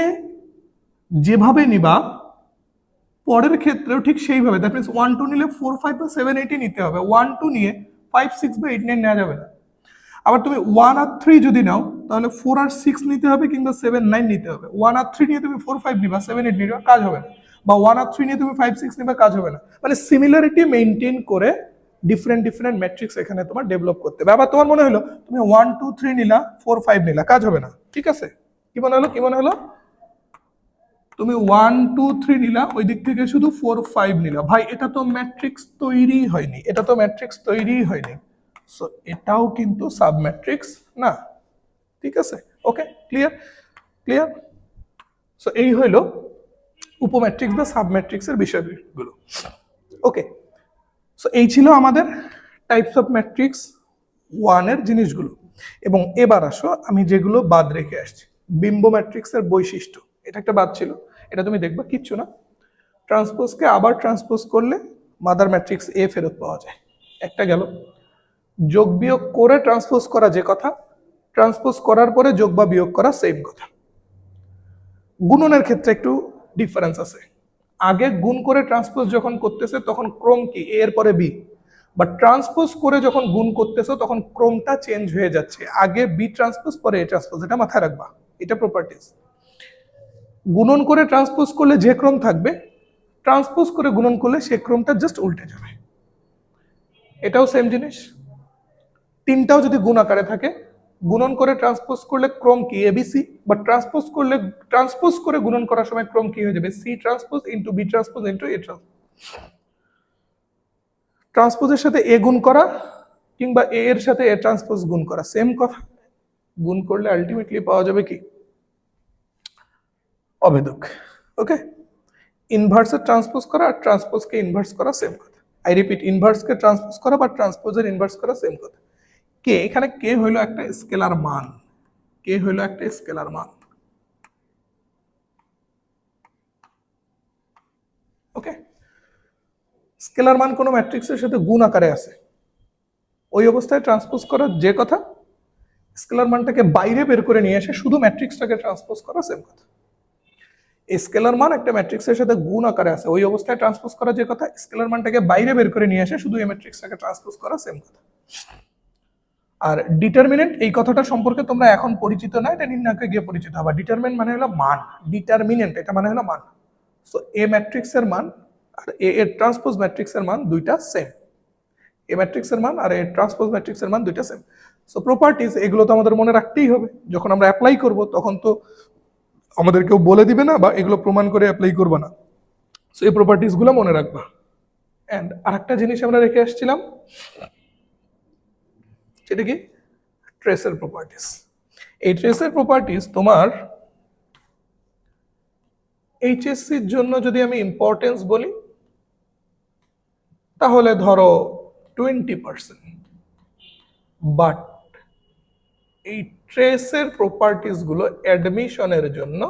যেভাবে নিবা পরের ক্ষেত্রেও ঠিক সেইভাবে, দ্যাট মিনস 1 2 নিলে 4 5 বা 7 8 নিতে হবে, 1 2 নিয়ে 5 6 বা 8 9 নেওয়া যাবে না। আবার তুমি 1 আর 3 যদি নাও তাহলে 4 আর 6 নিতে হবে কিংবা 7 9 নিতে হবে। 1 আর 3 নিয়ে তুমি 4 5 নিবা, 7 8 নিবা, কাজ হবে না। বা 1 আর 3 নিয়ে তুমি 5 6 নিবা, কাজ হবে না। মানে সিমিলারিটি মেইনটেইন করে ডিফারেন্ট ডিফারেন্ট ম্যাট্রিক্স এখানে তোমার ডেভেলপ করতে হবে। আবার তোমার মনে হলো তুমি 1 2 3 নিলা, 4 5 নিলা, কাজ হবে না, ঠিক আছে? কি মনে হলো, কি মনে হলো? তুমি 1 2 3 নিলা, ওই দিক থেকে শুধু 4 5 নিলা, ভাই এটা তো ম্যাট্রিক্স তৈরি হয়নি, এটা তো ম্যাট্রিক্স তৈরি হয়নি। সো এটাও কিন্তু সাব ম্যাট্রিক্স না, ঠিক আছে? ওকে, ক্লিয়ার ক্লিয়ার। সো এই হইল উপম্যাট্রিক্স বা সাব ম্যাট্রিক্সের বিষয়গুলো। ওকে, সো এই ছিল আমাদের টাইপস অফ ম্যাট্রিক্স 1 এর জিনিসগুলো। এবং এবার আসো আমি যেগুলো বাদ রেখে আসছি, বিম্ব ম্যাট্রিক্সের বৈশিষ্ট্য, এটা একটা বাদ ছিল, এটা তুমি দেখবা কিচ্ছু না। ট্রান্সপোজকে আবার ট্রান্সপোজ করলে মাদার ম্যাট্রিক্স এ ফেরত পাওয়া যায়, একটা গেল। যোগ বিয়োগ করে ট্রান্সপোজ করা যে কথা, ট্রান্সপোজ করার পরে যোগ বা বিয়োগ করা সেম কথা। গুণনের ক্ষেত্রে একটু ডিফারেন্স আছে, আগে গুণ করে ট্রান্সপোজ যখন করতেছে তখন ক্রম কি এ এর পরে বি, বা ট্রান্সপোজ করে যখন গুণ করতেছো তখন ক্রমটা চেঞ্জ হয়ে যাচ্ছে, আগে বি ট্রান্সপোজ পরে এ ট্রান্সপোজ, এটা মাথায় রাখবা, এটা প্রপার্টিজ। গুণন করে ট্রান্সপোজ করলে যে ক্রম থাকবে, ট্রান্সপোজ করে গুণন করলে সে ক্রমটা জাস্ট উল্টে যাবে, এটাও সেম জিনিস। তিনটাও যদি গুণ আকারে থাকে, গুণন করে ট্রান্সপোজ করলে ক্রম কি এবিসি, বা ট্রান্সপোজ করলে ট্রান্সপোজ করে গুণন করার সময় ক্রম কি হয়ে যাবে C transpose into B transpose into A transpose. ট্রান্সপোজের সাথে এ গুণ করা কিংবা এ এর সাথে এ ট্রান্সপোজ গুণ করা সেম কথা, গুণ করলে আলটিমেটলি পাওয়া যাবে কি অভেদক। ওকে, ইনভার্সের ট্রান্সপোজ করা আর ট্রান্সপোজকে ইনভার্স করা সেম কথা। আই রিপিট, ইনভার্সকে ট্রান্সপোজ করা বা ট্রান্সপোজের ইনভার্স করা সেম কথা। কে এখানে কে হইলো একটা স্কেলার মান, কে হইলো একটা স্কেলার মান। ওকে, স্কেলার মান কোনো ম্যাট্রিক্সের সাথে গুণ আকারে আছে, ওই অবস্থায় ট্রান্সপোজ করার যে কথা, স্কেলার মানটাকে বাইরে বের করে নিয়ে এসে শুধু ম্যাট্রিক্সটাকে ট্রান্সপোজ করা সেম কথা। স্কেলার মান একটা ম্যাট্রিক্সের সাথে গুণ আকারে আছে, ওই অবস্থায় ট্রান্সপোজ করা যে কথা, স্কেলার মানটাকে বাইরে বের করে নিয়ে এসে শুধু এই ম্যাট্রিক্সটাকে ট্রান্সপোজ করা সেম কথা। আর ডিটারমিনেন্ট, এই কথাটা সম্পর্কে তোমরা এখন পরিচিত না, এটা নির্ণয়কে গিয়ে পরিচিত হবে। ডিটারমিনেন্ট মানে হলো মান, ডিটারমিনেন্ট এটা মানে হলো মান। সো এ ম্যাট্রিক্সের মান আর এ এর ট্রান্সপোজ ম্যাট্রিক্সের মান দুইটা সেম, এ ম্যাট্রিক্সের মান আর এ ট্রান্সপোজ ম্যাট্রিক্সের মান দুইটা সেম। সো প্রপার্টিজ এগুলো তো আমাদের মনে রাখতেই হবে, যখন আমরা অ্যাপ্লাই করব তখন তো আমাদের কেউ বলে দিবে না বা এগুলো প্রমাণ করে অ্যাপ্লাই করবো না। সো এই প্রপার্টিজ গুলো মনে রাখবা। অ্যান্ড আরেকটা জিনিস আমরা রেখে আসছিলাম, সেটা কি ট্রেসের প্রপার্টিজ। এই ট্রেসের প্রপার্টিজ তোমার এইচএসসির জন্য যদি আমি ইম্পর্টেন্স বলি তাহলে ধরো 20%, বাট এই ট্রেসের প্রপার্টিজ গুলো অ্যাডমিশনের জন্য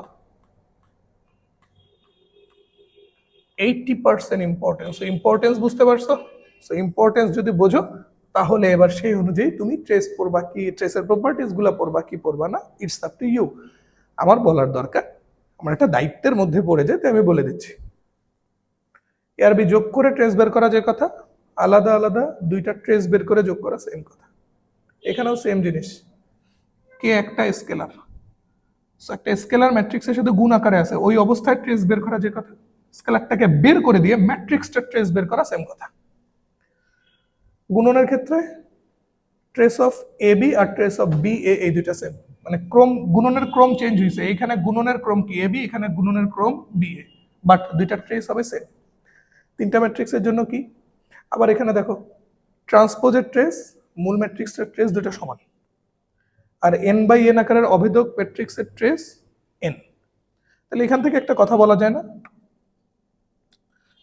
80% ইম্পর্টেন্স। ইম্পর্টেন্স বুঝতে পারছো? সো ইম্পর্টেন্স যদি বোঝো তাহলে এবার সেই অনুযায়ী তুমি ট্রেস পড়বা কি, ট্রেসের প্রপার্টিজ গুলো পড়বা কি পড়বা না, ইটস আপ টু ইউ। আমার বলার দরকার, আমার একটা দায়িত্বের মধ্যে পড়ে যায় তাই আমি বলে দিচ্ছি। এআরবি যোগ করে ট্রেস বের করা যে কথা, আলাদা আলাদা দুইটা ট্রেস বের করে যোগ করা সেম কথা। এখানেও সেম জিনিস, কে একটা স্কেলার, একটা স্কেলার ম্যাট্রিক্সের সাথে গুণ আকারে আছে, ওই অবস্থায় ট্রেস বের করা যে কথা, স্কেলারটাকে বের করে দিয়ে ম্যাট্রিক্সটা ট্রেস বের করা সেম কথা। গুণনের ক্ষেত্রে ট্রেস অফ এ বি আর ট্রেস অফ বি এ, এই দুইটা সেম, মানে ক্রম, গুণনের ক্রম চেঞ্জ হয়েছে, এখানে গুণনের ক্রম কি এ বি, এখানে গুণনের ক্রম বি এ, বাট দুইটা ট্রেস হবে সেম। তিনটা ম্যাট্রিক্সের জন্য কি, আবার এখানে দেখো ট্রান্সপোজের ট্রেস, মূল ম্যাট্রিক্সের ট্রেস দুটো সমান, আর এন বাই এন আকারের অভেদক ম্যাট্রিক্সের ট্রেস এন। তাহলে এখান থেকে একটা কথা বলা যায় না,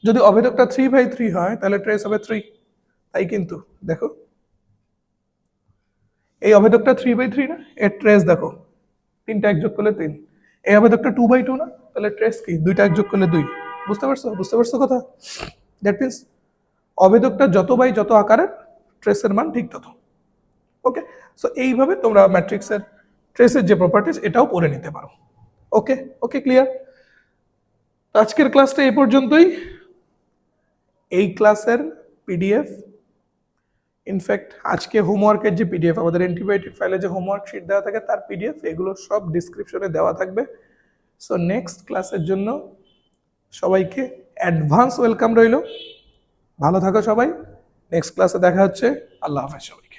যদি অভেদকটা 3/3 হয় তাহলে ট্রেস হবে 3, তাই কিন্তু দেখো এই অভেদকটা 3/3 না, এর ট্রেস দেখো তিনটা এক যোগ করলে 3। এই অভেদকটা 2/2 না, তাহলে ট্রেস কি দুইটা এক যোগ করলে 2। বুঝতে পারছো, বুঝতে পারছো কথা? দ্যাট মিনস অভেদকটা যত বাই যত আকারের, ট্রেসের মান ঠিক তত। ওকে, সো এইভাবে তোমরা ম্যাট্রিক্সের ট্রেসের যে প্রপার্টিজ এটাও পড়ে নিতে পারো। ওকে ওকে, ক্লিয়ার। আজকের ক্লাসটা এই পর্যন্তই। এই ক্লাসের পিডিএফ, ইনফ্যাক্ট আজকে হোমওয়ার্কের যে পিডিএফ, আমাদের অ্যান্টিবায়োটিক ফাইলে যে হোমওয়ার্ক শিট দেওয়া থাকে তার পিডিএফ, এগুলো সব ডিসক্রিপশনে দেওয়া থাকবে। সো নেক্সট ক্লাসের জন্য সবাইকে অ্যাডভান্স ওয়েলকাম রইল। ভালো থাকো সবাই, নেক্সট ক্লাসে দেখা হচ্ছে। আল্লাহ হাফেজ সবাই।